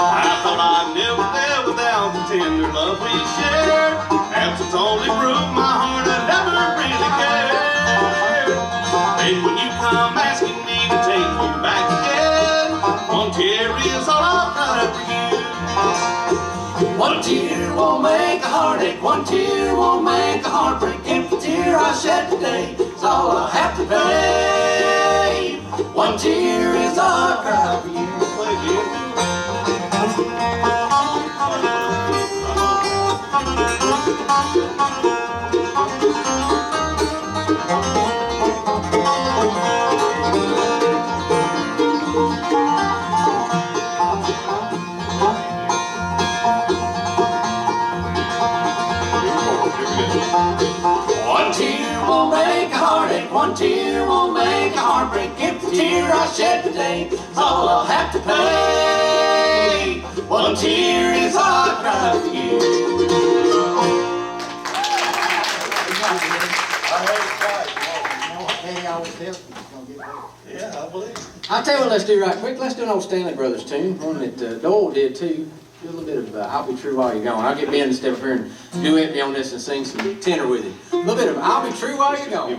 I thought I'd never live without the tender love we shared. Absence only proved my heart had never really cared. And when you come asking me to take you back again, one tear is all I'll cry for you. One tear won't make a heartache, one tear won't make a heartbreak. If the tear I shed today is all I'll have to pay, one tear is all I'll cry for you. One tear won't make a heartache, one tear won't make a heartbreak. If the tear I shed today is all I'll have to pay, one tear is all I cry for you. Yeah, I believe. I'll tell you what, let's do right quick. Let's do an old Stanley Brothers tune, one that Doyle did too. Do a little bit of I'll Be True While You're Gone. I'll get Ben to step up here and duet me on this and sing some tenor with him. A little bit of I'll Be True While You're Gone.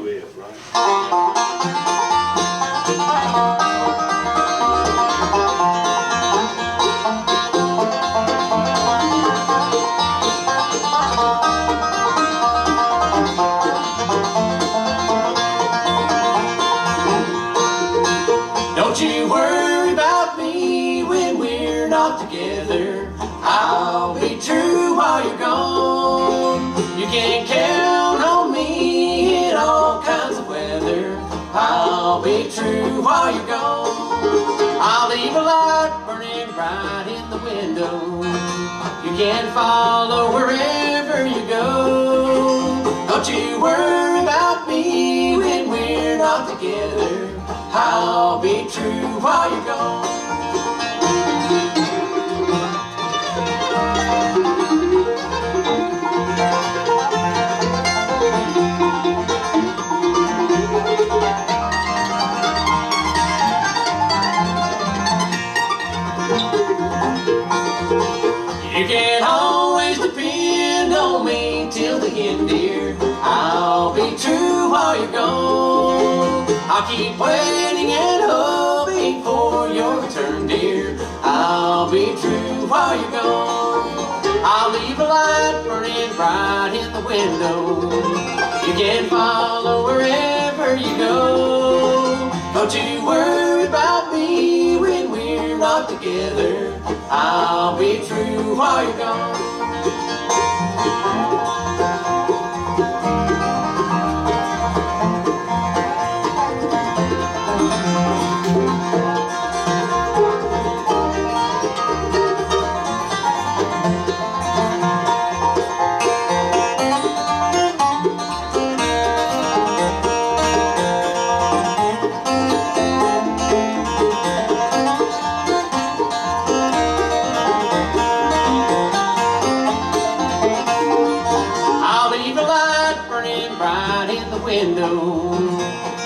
Don't you worry about me when we're not together. I'll be true while you're gone. You can count on me in all kinds of weather. I'll be true while you're gone. I'll leave a light burning bright in the window. You can follow wherever you go. Don't you worry about me when we're not together. I'll be true while you're gone. You can always depend on me till the end, dear. I'll be true while you're gone. I'll keep waiting and hoping for your return, dear. I'll be true while you're gone. I'll leave a light burning bright in the window. You can follow wherever you go. Don't you worry about me when we're not together. I'll be true while you're gone.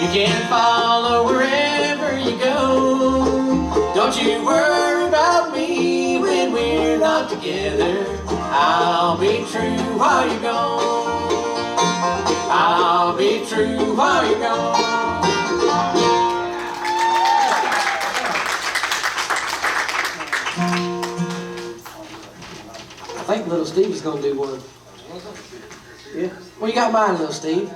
You can follow wherever you go. Don't you worry about me when we're not together. I'll be true while you're gone. I'll be true while you're gone. I think little Stevie's gonna do one. Yeah. Well, you got mine, little Steve.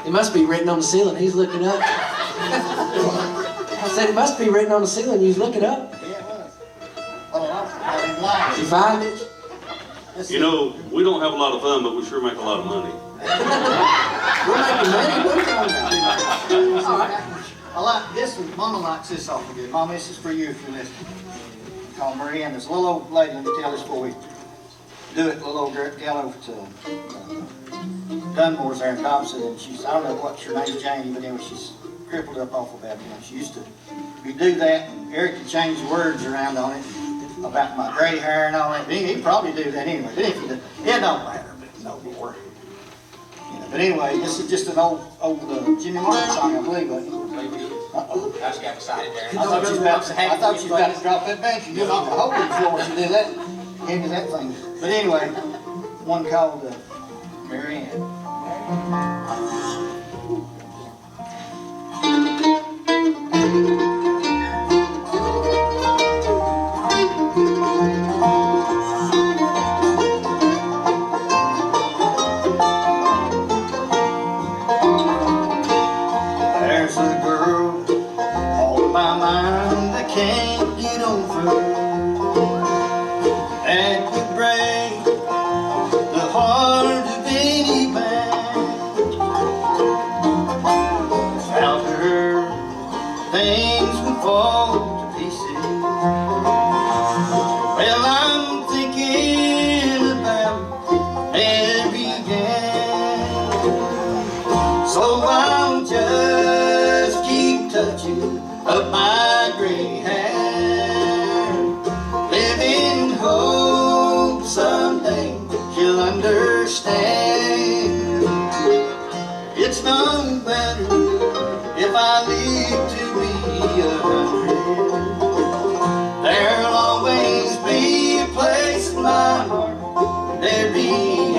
It must be written on the ceiling. He's looking up. I said it must be written on the ceiling. He's looking up. Yeah, it was. You find it? You know, we don't have a lot of fun, but we sure make a lot of money. We're making money. What are you talking about? All right. I like this one. Mama likes this awful good. Mama, this is for you if you're listening. Call Marie Ann. There's a little old lady. Let me tell this before we do it. Little old gal over to Dunmore's there in Dobson, and she's, I don't know what her name's Janie, but anyway, she's crippled up awful bad. You know, she used to, we do that, and Eric could change the words around on it about my gray hair and all that. He'd probably do that anyway. But if he did, it don't matter, but no more. You know, but anyway, this is just an old Jimmy Martin song, I believe. Uh-oh. I just got excited there. I thought you was about to drop that bench and get off the holding floor to do that. Into that thing. But anyway, one called Mary-Ann. There's a girl all in my mind I can't get over. That could break the heart of any man. Without her, things would fall to pieces. Well, I'm thinking about every day. So I'll just keep touching up my gray hair, living in hope someday she'll understand. It's no matter if I live to be 100. There'll always be a place in my heart in every end.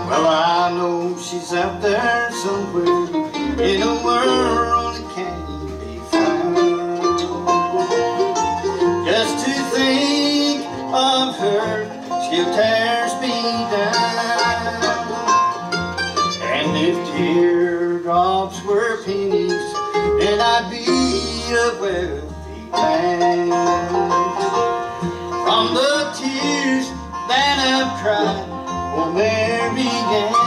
Well, I know she's out there somewhere in a world that can't be found. Just to think of her still tears me down. And if teardrops were pennies, then I'd be a wealthy man. From the tears that I've cried for Mary-Ann.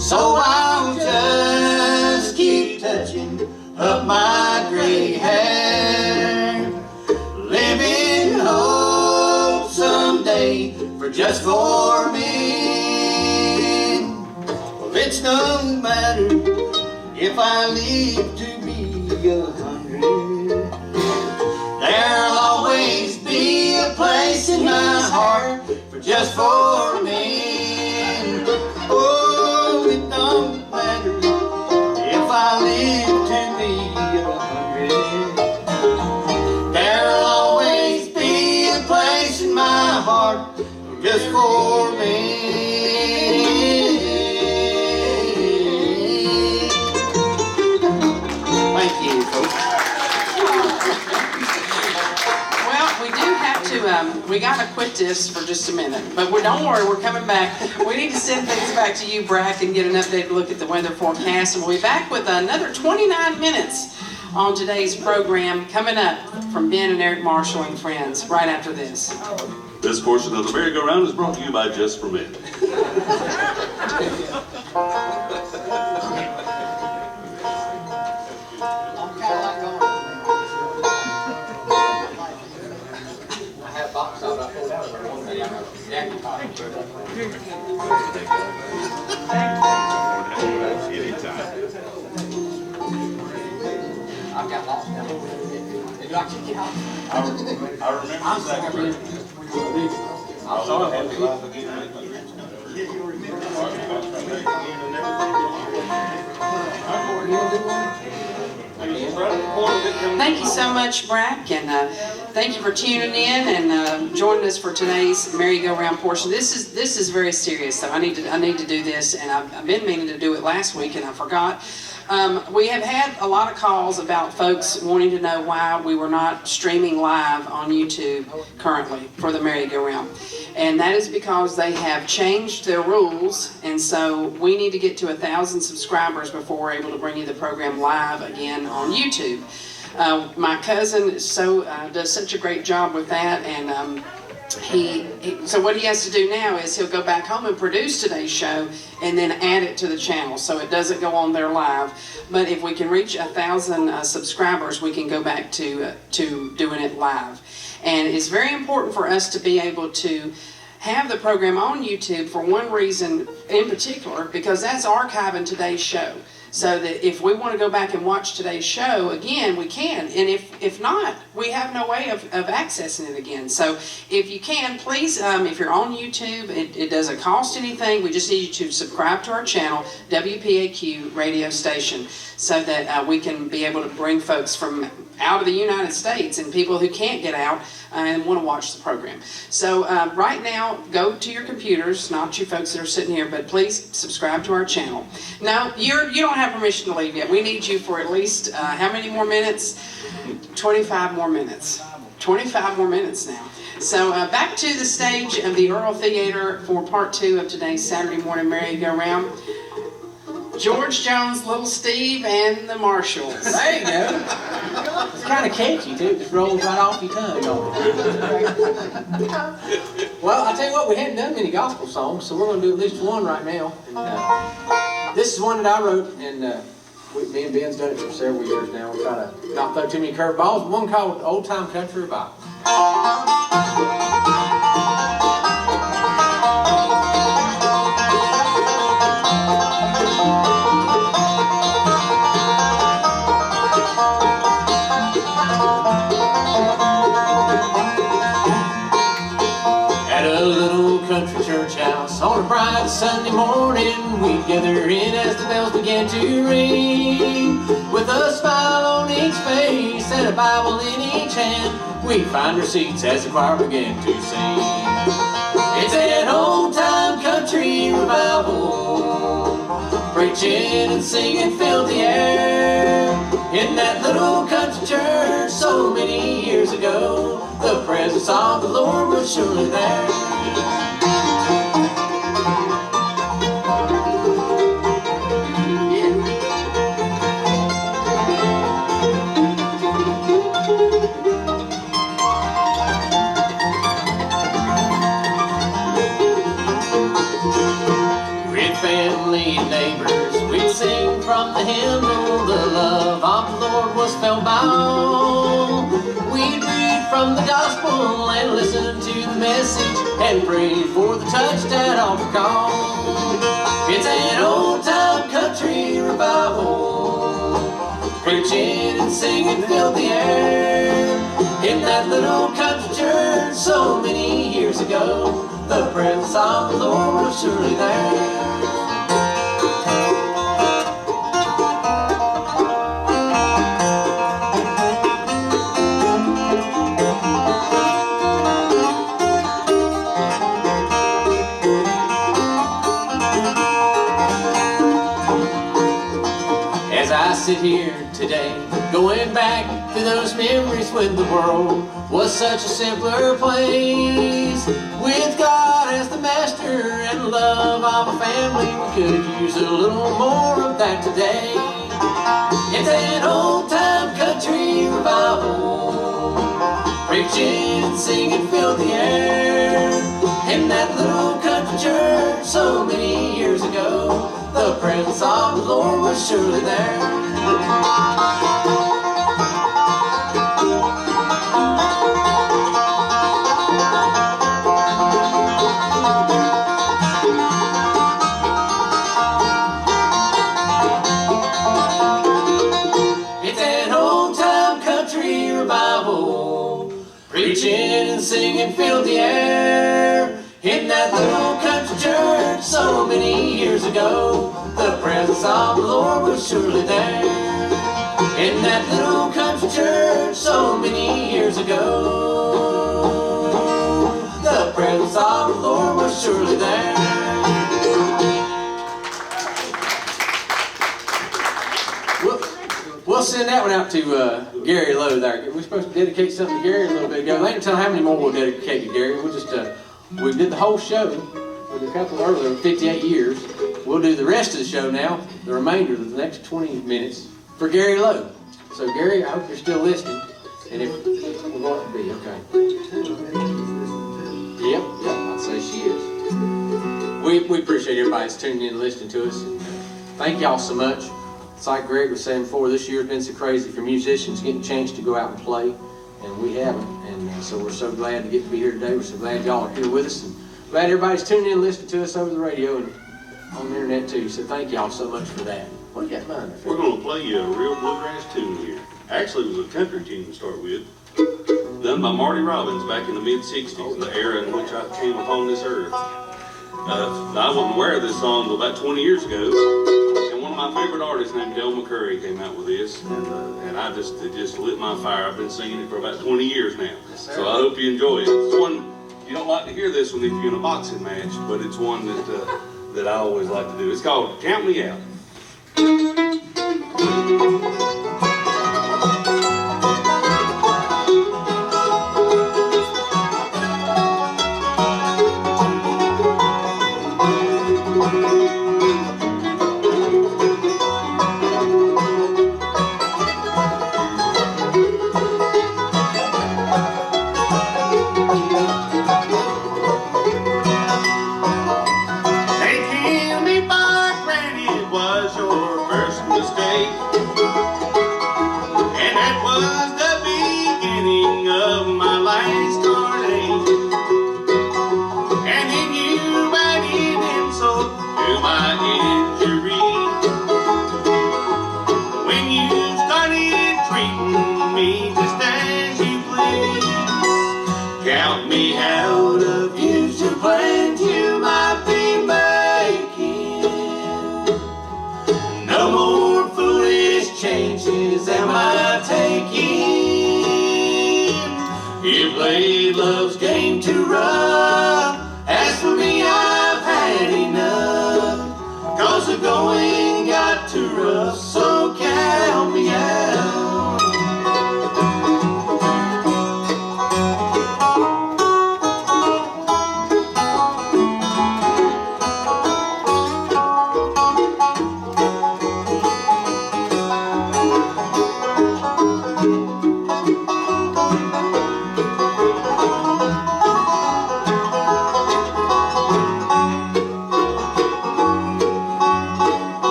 So I'll just keep touching up my gray hair, living hope someday for just for me. Well, it's no matter if I live to be 100. There'll always be a place in my heart for just for me. Oh, it don't matter if I live to be 100. There'll always be a place in my heart for just for me. Thank you, folks. Well, we do have to, we gotta quit this for just a minute, but don't worry, we're coming back. We need to send things back to you, Brack, and get an updated look at the weather forecast, and we'll be back with another 29 minutes on today's program, coming up from Ben and Eric Marshall and friends, right after this. This portion of the Merry-Go-Round is brought to you by Just for Men. I'm kind of like going. I have box out. I pulled out of one day. I got a jacket on. I've got lost now. Did you actually get out? I remember exactly. I'm sorry. You want to do one? Thank you so much, Brack, and thank you for tuning in and joining us for today's merry-go-round portion. This is very serious, so I need to do this, and I've been meaning to do it last week, and I forgot. We have had a lot of calls about folks wanting to know why we were not streaming live on YouTube currently for the merry-go-round. And that is because they have changed their rules, and so we need to get to 1,000 subscribers before we're able to bring you the program live again on YouTube. My cousin does such a great job with that, and so what he has to do now is he'll go back home and produce today's show and then add it to the channel so it doesn't go on there live. But if we can reach 1,000 subscribers, we can go back to doing it live. And it's very important for us to be able to have the program on YouTube for one reason in particular, because that's archiving today's show. So that if we want to go back and watch today's show again, we can. And if not, we have no way of accessing it again. So if you can, please, if you're on YouTube, it doesn't cost anything. We just need you to subscribe to our channel, WPAQ radio station, so that we can be able to bring folks from out of the United States and people who can't get out and want to watch the program. So right now, go to your computers, not you folks that are sitting here, but please subscribe to our channel. Now, you don't have permission to leave yet. We need you for at least, how many more minutes? 25 more minutes. 25 more minutes now. So back to the stage of the Earl Theater for part 2 of today's Saturday morning merry-go-round. George Jones, Little Steve, and the Marshalls. There you go. It's kind of catchy, too. It just rolls right off your tongue, don't it? Well, I'll tell you what, we hadn't done many gospel songs, so we're going to do at least one right now. And, this is one that I wrote, and me and Ben's done it for several years now. We try to not throw too many curveballs. One called Old Time Country Revival. Country church house on a bright Sunday morning, we'd gather in as the bells began to ring. With a smile on each face and a Bible in each hand, we'd find our seats as the choir began to sing. It's an old-time country revival, preaching and singing filled the air. In that little country church so many years ago, the presence of the Lord was surely there. From the hymnal, the love of the Lord was felt by all. We'd read from the gospel and listen to the message and pray for the touch that altar call. It's an old-time country revival, preaching and singing filled the air. In that little country church so many years ago, the presence of the Lord was surely there. Sit here today, going back to those memories when the world was such a simpler place. With God as the master and the love of a family, we could use a little more of that today. It's an old-time country revival, preaching and singing filled the air. In that little country church so many years ago, the presence of the Lord was surely there. It's an old-time country revival, preaching and singing filled the air. In that little country church so many years ago, the presence of the Lord was surely there. in that little country church so many years ago. The presence of the Lord was surely there. We'll send that one out to Gary Lowe there. We're supposed to dedicate something to Gary a little bit ago. They can tell how many more we'll dedicate to Gary. We'll just, we did the whole show with a couple earlier, 58 years. We'll do the rest of the show now, the remainder of the next 20 minutes, for Gary Lowe. So Gary, I hope you're still listening. And if we're going to be, okay. Yep, I'd say she is. We appreciate everybody that's tuning in and listening to us. And thank y'all so much. It's like Greg was saying before, this year's been so crazy for musicians getting a chance to go out and play, and we haven't. And so we're so glad to get to be here today. We're so glad y'all are here with us, and glad everybody's tuning in and listening to us over the radio and on the internet too. So thank y'all so much for that. What do you got in mind? We're going to play you a real bluegrass tune here. Actually, it was a country tune to start with, done by Marty Robbins back in the mid-'60s, the era in which I came upon this earth. I wasn't aware of this song until about 20 years ago. One of my favorite artists named Del McCurry came out with this, and it just lit my fire. I've been singing it for about 20 years now, so I hope you enjoy it. It's one, you don't like to hear this one if you're in a boxing match, but it's one that I always like to do. It's called Count Me Out. Love's game too rough. As for me, I've had enough. 'Cause the going got too rough, so count me out.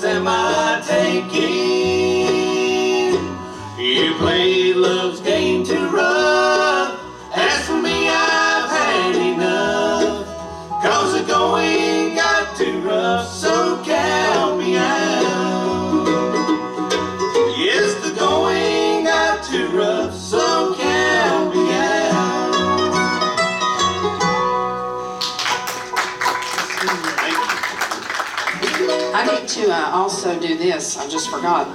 Am I taking? You play love's game too rough. As for me, I've had enough. 'Cause the going got too rough, so count me out. Yes, the going got too rough, so count me out. I need to also do this. I just forgot.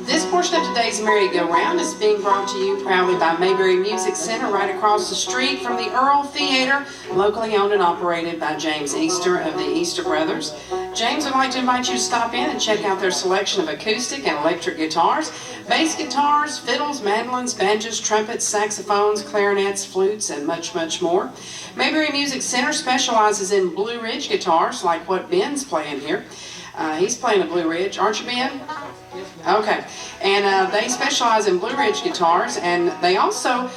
This portion of today's Merry-Go-Round is being brought to you proudly by Mayberry Music Center right across the street from the Earl Theater, locally owned and operated by James Easter of the Easter Brothers. James would like to invite you to stop in and check out their selection of acoustic and electric guitars, bass guitars, fiddles, mandolins, banjos, trumpets, saxophones, clarinets, flutes, and much, much more. Mayberry Music Center specializes in Blue Ridge guitars, like what Ben's playing here. He's playing a Blue Ridge, aren't you, Ben? Okay, and they specialize in Blue Ridge guitars, and they also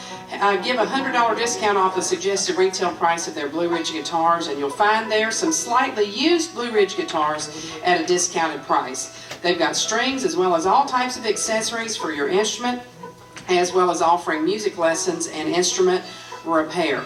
give a $100 discount off the suggested retail price of their Blue Ridge guitars, and you'll find there some slightly used Blue Ridge guitars at a discounted price. They've got strings as well as all types of accessories for your instrument, as well as offering music lessons and instrument repair.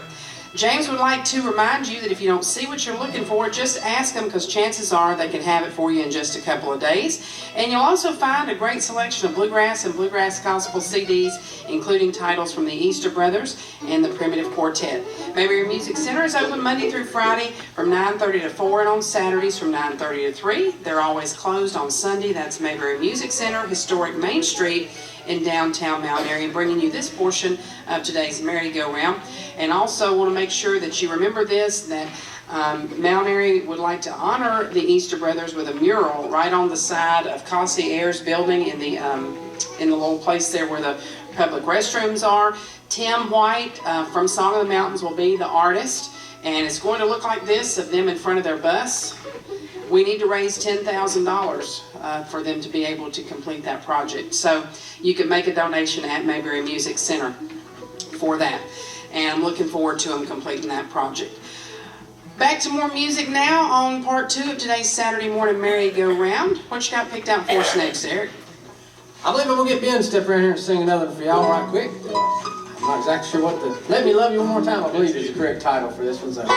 James would like to remind you that if you don't see what you're looking for, just ask them, because chances are they can have it for you in just a couple of days. And you'll also find a great selection of bluegrass and bluegrass gospel CDs, including titles from the Easter Brothers and the Primitive Quartet. Mayberry Music Center is open Monday through Friday from 9:30 to 4, and on Saturdays from 9:30 to 3. They're always closed on Sunday. That's Mayberry Music Center, historic Main Street in downtown Mount Airy, bringing you this portion of today's merry-go-round. And also want to make sure that you remember this, that Mount Airy would like to honor the Easter Brothers with a mural right on the side of Cassie Ayers building in the little place there where the public restrooms are. Tim White from Song of the Mountains will be the artist, and it's going to look like this of them in front of their bus. We need to raise $10,000 for them to be able to complete that project. So you can make a donation at Mayberry Music Center for that. And I'm looking forward to them completing that project. Back to more music now on part 2 of today's Saturday morning merry-go-round. What you got picked out for us next, Eric? I believe I'm going to get Ben to step around here and sing another one for y'all right quick. I'm not exactly sure what the... Let Me Love You One More Time, I believe, is the correct title for this one. So.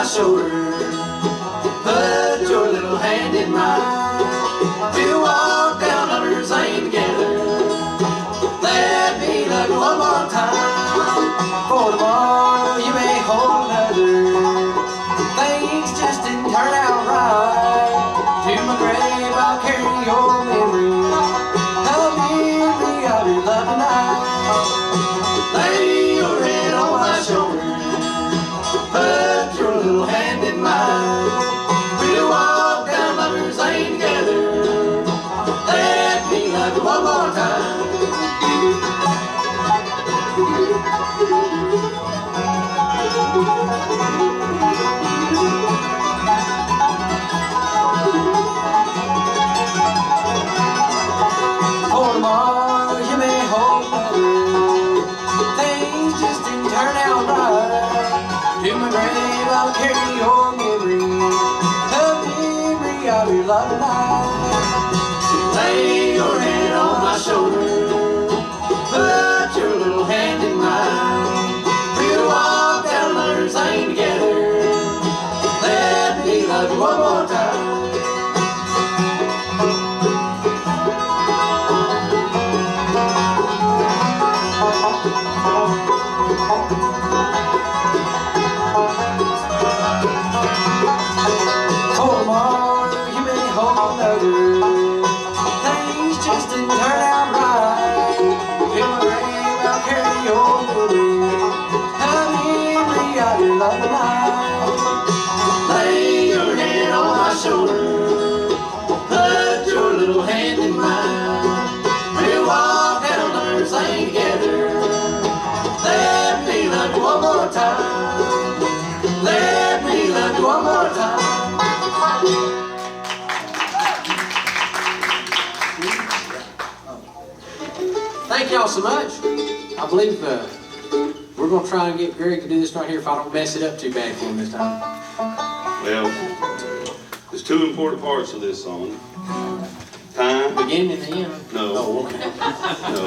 Shoulder, put your little hand in mine. We'll walk down Hunter's Lane together. Let me love you one more time. For tomorrow you may hold another. Things just didn't turn out right. To my grave I'll carry your memory. I'll memory of your love tonight. Lay your head on my shoulder. Put your little hand in mine. We'll walk down Lover's Lane together. Let me love you one more time. For tomorrow you may hope better. Things just didn't turn out right. To my grave I'll carry your memory, the memory of your love tonight. Lay your head on my shoulder, put your little hand in mine. We'll walk down Lover's Lane together. Let me love you one more time. Lay your head on my shoulder, put your little hand in mine. We'll walk down Lover's Lane together. Let me love you one more time. Let me love you one more time. Thank y'all so much. I believe we're going to try and get Greg to do this right here if I don't mess it up too bad for him this time. Well, there's 2 important parts of this song. Time. Beginning and the end? No. Oh, okay. No.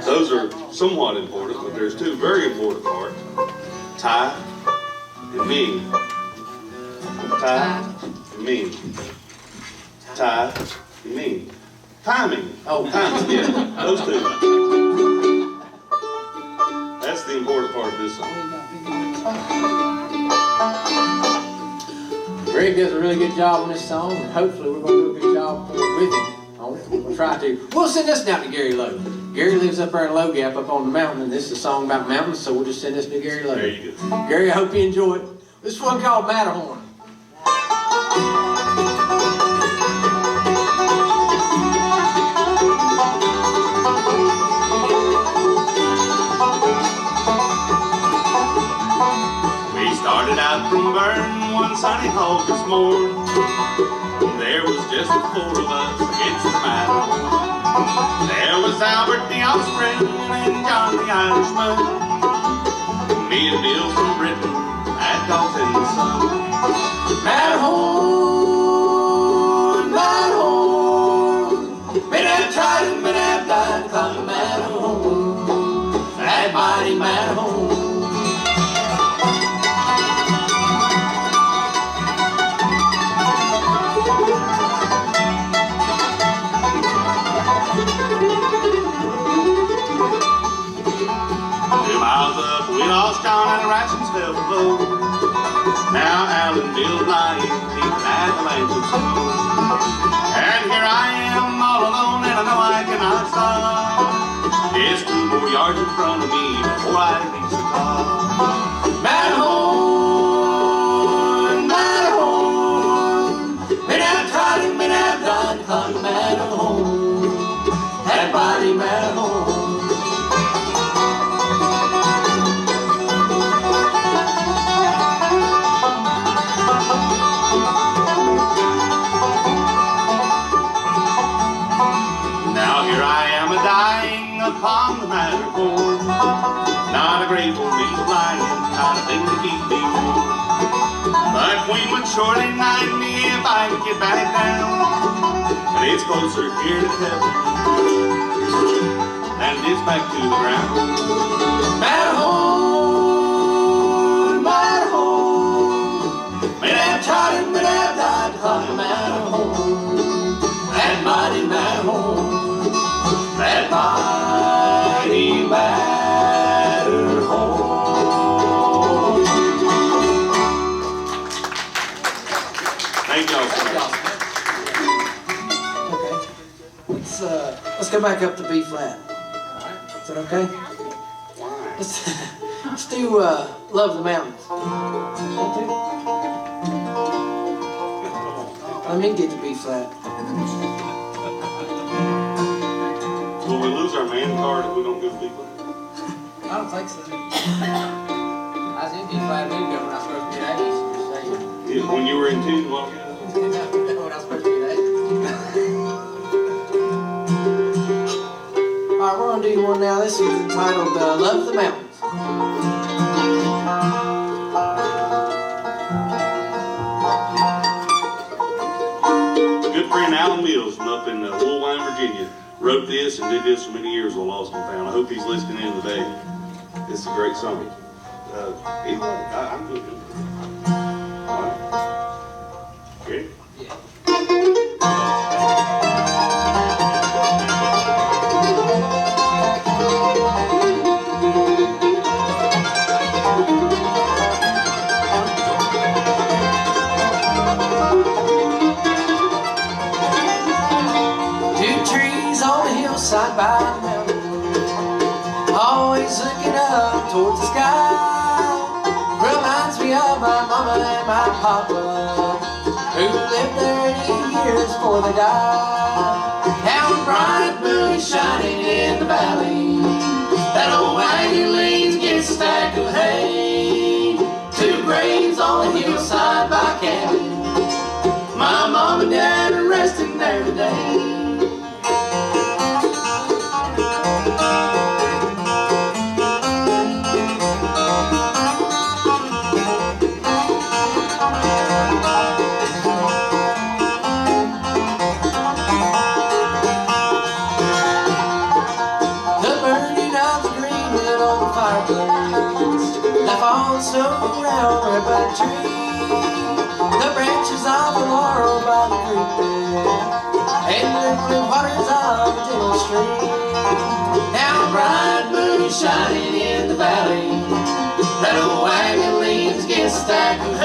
Those are somewhat important, but there's 2 very important parts. Tie and mean. Tie and mean. Tie and mean. Timing. Oh, timing. Yeah, those 2. That's the important part of this song. Greg does a really good job on this song, and hopefully we're going to do a good job with him on it. We'll try to. We'll send this down to Gary Lowe. Gary lives up there in Low Gap up on the mountain, and this is a song about mountains, so we'll just send this to Gary Lowe. There you go. Gary, I hope you enjoy it. This one called Matterhorn. We started out from Bern one sunny August morn. There was just the four of us against the Matterhorn. There was Albert the Austrian and John the Irishman. Me and Bill from Britain, mad dogs in the sun. Matterhorn, Matterhorn, men have tried and men have died to climb the Matterhorn, that mighty Matterhorn. We lost John and the rations fell below. Now Alan Bill's lying deep in avalanche of snow. And here I am all alone and I know I cannot stop. There's 2 more yards in front of me before I reach the top. Matterhorn, Matterhorn, men have tried and men have died to climb the Matterhorn, that mighty Matterhorn. Upon the Matterhorn, not a grave for me lying, not a thing to keep me warm. The Queen would surely knight me if I could get back down, but it's closer here to heaven than it is back to the ground. Matterhorn, Matterhorn, men have tried and men have died to climb the Matterhorn, that mighty Matterhorn, that mighty Matterhorn. Thank y'all. Okay. Let's go back up to B flat. Is that okay? Let's do Love the Mountains. Let me get to B flat. Will we lose our man card if we don't go to B flat? I don't think so. I was in B-flat a minute ago when I was supposed to be at Ace. Yeah, when you were in tune, well, When I was supposed to be at Ace. Alright, we're going to do one now. This is entitled Love the Mountains. good friend Alan Mills from up in Woolwine, Virginia, wrote this and did this for many years on Lost and Found. I hope he's listening in today. It's a great song. Anyway, I'm good. All right. Ready? Yeah. Side by the mountain, always looking up towards the sky. Reminds me of my mama and my papa, who lived 30 years before they died. How bright moon is shining in the valley, that old wagon leans against a stack of hay. Two graves on the hillside by cabin, my mom and dad are resting there today. Snow around there by the tree, the branches of the laurel by the creek bed, and the liquid waters of the gentle stream. Now a bright moon is shining in the valley, that old wagon leans against a stack of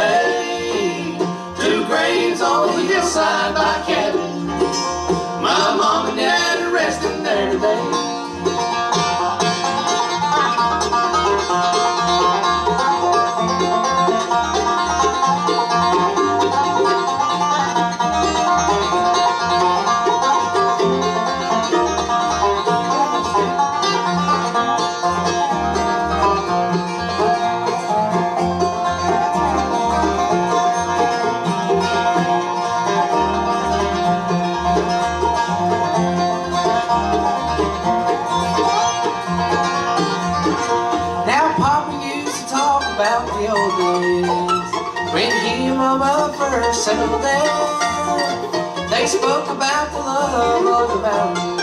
daughter settled there. They spoke about the love of the mountain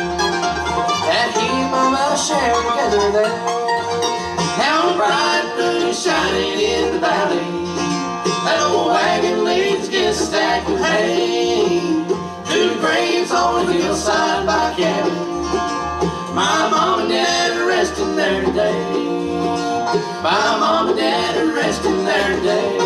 that he and Mama shared together there. Now a bright moon is shining in the valley. That old wagon leads against a stack of hay. Two graves on the hillside by cabin. My mom and dad are resting there today. My mom and dad are resting there today.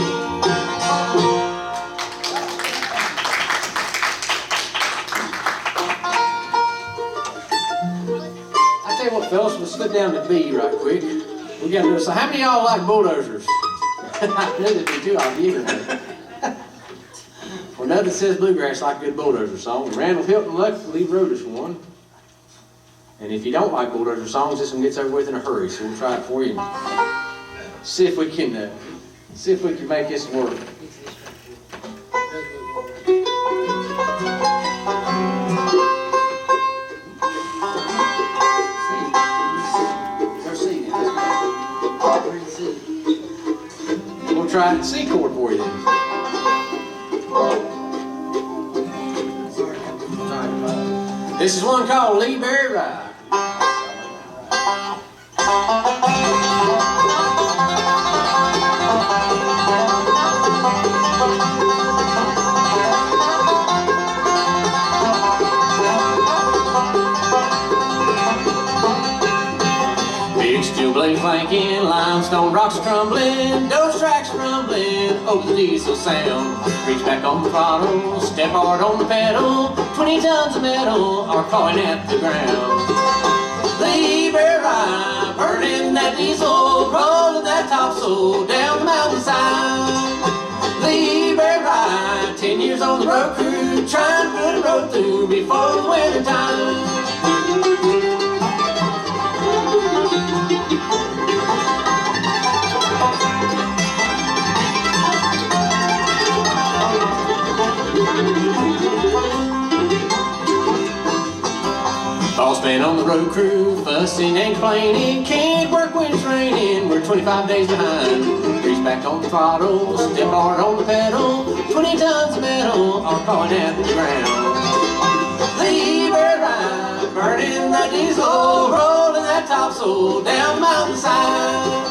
I tell you what, fellas, we'll slip down to B right quick. We gotta do so. How many of y'all like bulldozers? I knew that you do. I'll give you one. For nothing says bluegrass like a good bulldozer song. Randall Hilton luckily wrote us one. And if you don't like bulldozer songs, this one gets over with in a hurry. So we'll try it for you. See if we can make this work. We'll try the C chord for you then. This is one called Lee Berry Ride. Big steel blade clanking, limestone rocks crumbling, those tracks rumbling over the diesel sound. Reach back on the throttle, step hard on the pedal, 20 tons of metal are clawing at the ground. Lee Berry Ride, burning that diesel, rolling that topsoil down the mountainside. Lee Berry Ride, 10 years on the road crew, trying to put a road through before the winter time. Boss man on the road crew, fussing and complaining, can't work when it's raining, we're 25 days behind. Reach back on the throttle, step hard on the pedal, 20 tons of metal are falling at the ground. Lee Berry Ride, burning that diesel, rolling that topsoil down the mountainside.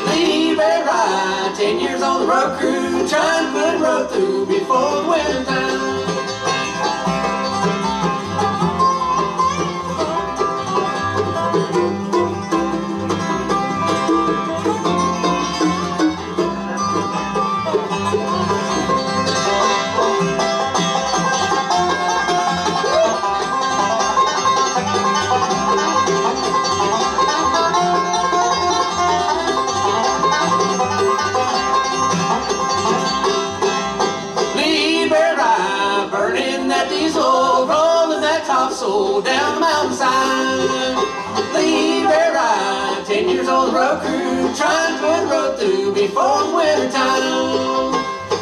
Lee Berry Ride, 10 years on the road crew, trying to put a road through before the winter time. Topsoil down the mountainside. Lee Berry Ride, 10 years on the road crew, trying to put a road through before the winter time.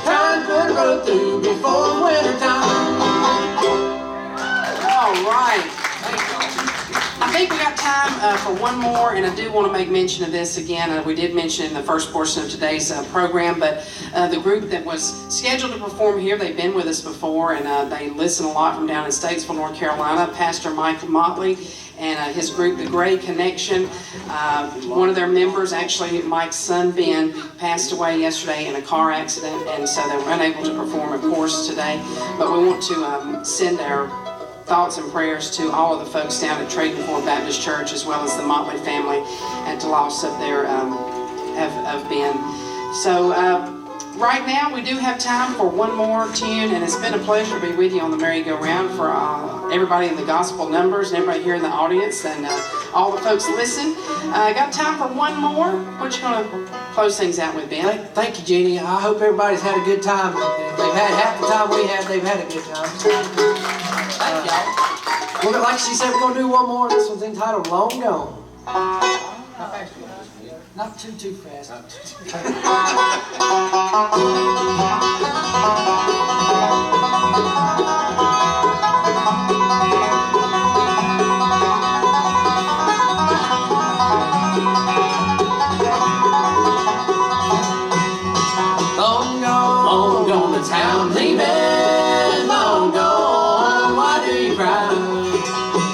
Trying to put a road through before the winter time. All right. I think we got time for one more, and I do want to make mention of this again. We did mention in the first portion of today's program, but the group that was scheduled to perform here, they've been with us before, and they listen a lot from down in Statesville, North Carolina. Pastor Mike Motley and his group, The Gray Connection. One of their members, actually Mike's son Ben, passed away yesterday in a car accident, and so they were unable to perform a course today. But we want to send our thoughts and prayers to all of the folks down at Trading Ford Baptist Church, as well as the Motley family, and to loss of their of Ben. So right now we do have time for one more tune, and it's been a pleasure to be with you on the Merry-Go-Round for everybody in the gospel numbers and everybody here in the audience and all the folks listen. Got time for one more. What you gonna close things out with, Ben? Thank you, Jeannie. I hope everybody's had a good time. If they've had half the time we had, they've had a good time. Thank y'all. Well, like she said, we're going to do one more. This one's entitled Long Gone. How fast do you want this? Not too fast. Not too fast. town leaving, long gone, why do you cry?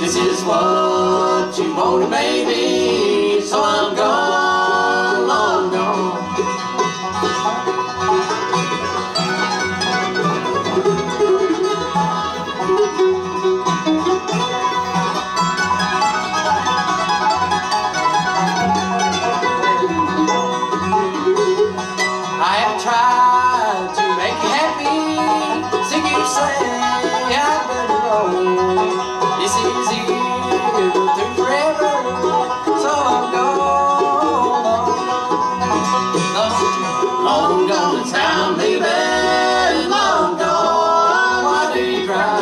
This is what you wanted, baby, so I'm gone, long gone. I have tried to make you happy, so you say I better roll. This is here through forever, so I'm gone, long gone to town, leaving, long gone, why do you cry?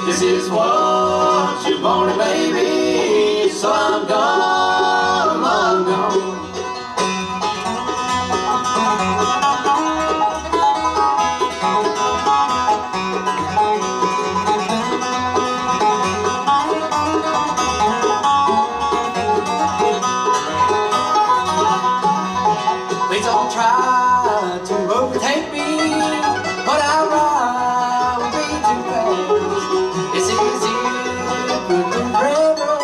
This is what you wanted, baby, so I'm gone, long gone. Please don't try to overtake me, but I'll ride will be too fast. It's easy, but forever,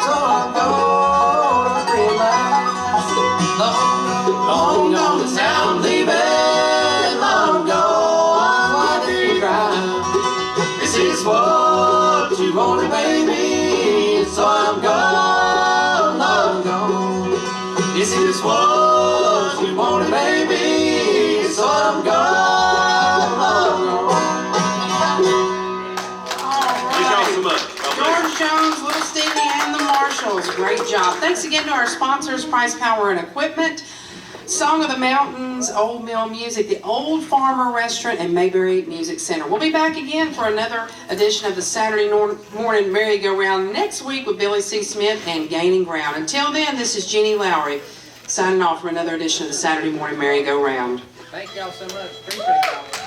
so I'm gonna realize. Long gone to town, leaving, long gone, why do you cry? This is what you wanted, baby, so I'm gone, long gone. This is what you wanted, baby, so I'm gone, long gone. Thank y'all so much. God bless. George Jones, Little Stevie, and the Marshalls. Great job. Thanks again to our sponsors, Price, Power, and Equipment, Song of the Mountains, Old Mill Music, the Old Farmer Restaurant, and Mayberry Music Center. We'll be back again for another edition of the Saturday Morning Merry-Go-Round next week with Billy C. Smith and Gaining Ground. Until then, this is Jeannie Lowry signing off for another edition of the Saturday Morning Merry-Go-Round. Thank y'all so much. Appreciate y'all.